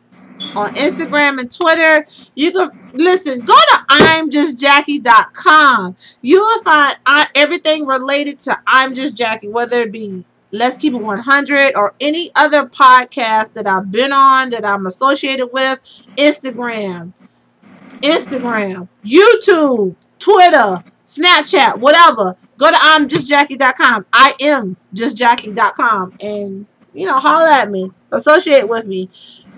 On Instagram and Twitter. You can listen, go to I'mJustJackie.com. You will find everything related to I'm Just Jackie, whether it be Let's Keep It 100 or any other podcast that I've been on, that I'm associated with. Instagram, YouTube, Twitter, Snapchat, whatever. Go to I'mJustJackie.com. I'mJustJackie.com and holler at me, associate with me.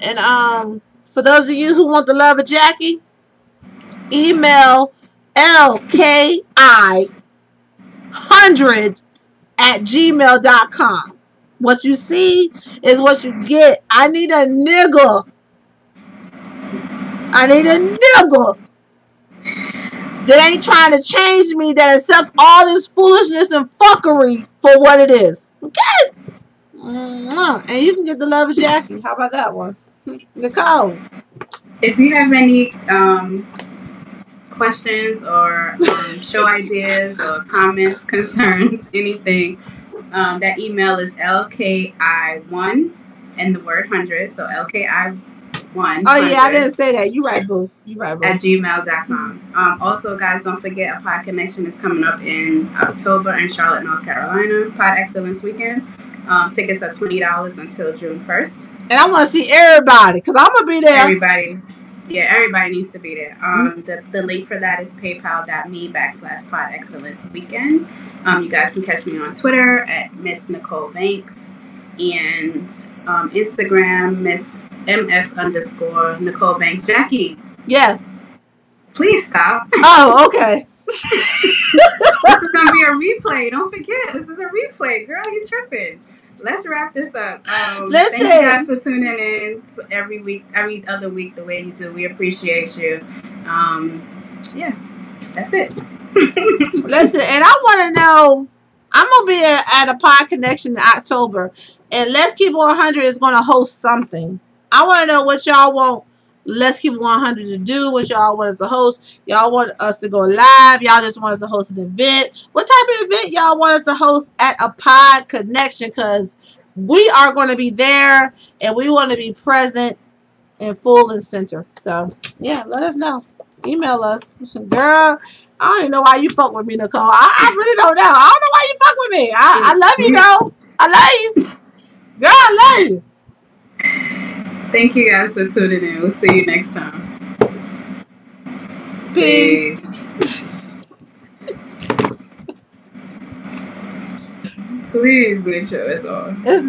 And for those of you who want the love of Jackie, email LKI100@gmail.com. What you see is what you get. I need a nigga. That ain't trying to change me, that accepts all this foolishness and fuckery for what it is. Okay? And you can get the love of Jackie. How about that one? Nicole. If you have any questions or show ideas or comments, concerns, anything, that email is LKI1 and the word 100. So LKI1. Oh, yeah, I didn't say that. You right, boo. At gmail.com. Also, guys, don't forget Apodconnection is coming up in October in Charlotte, North Carolina. Pod Excellence Weekend. Tickets are $20 until June 1st. And I want to see everybody because I'm going to be there. Everybody needs to be there. The link for that is paypal.me/Pod Excellence Weekend. You guys can catch me on Twitter at Miss Nicole Banks and Instagram Miss MS_Nicole Banks. Jackie. Yes. Please stop. Oh, okay. This is going to be a replay. Don't forget. This is a replay. Girl, you tripping. Let's wrap this up. Thank you guys for tuning in every other week the way you do. We appreciate you. Yeah, that's it. Listen, and I want to know, I'm going to be at Apodconnection in October, and Let's Keep It 100 is going to host something. I want to know what y'all want Let's Keep It 100 to do, what y'all want us to host. Y'all want us to go live? Y'all just want us to host an event? What type of event y'all want us to host at Apodconnection? Because we are going to be there, and we want to be present and full and center. So, yeah, let us know. Email us. Girl, I don't even know why you fuck with me, Nicole. I really don't know. I don't know why you fuck with me. I love you, though. I love you. Girl, I love you. Thank you guys for tuning in. We'll see you next time. Peace. Please make sure it's on. It's not.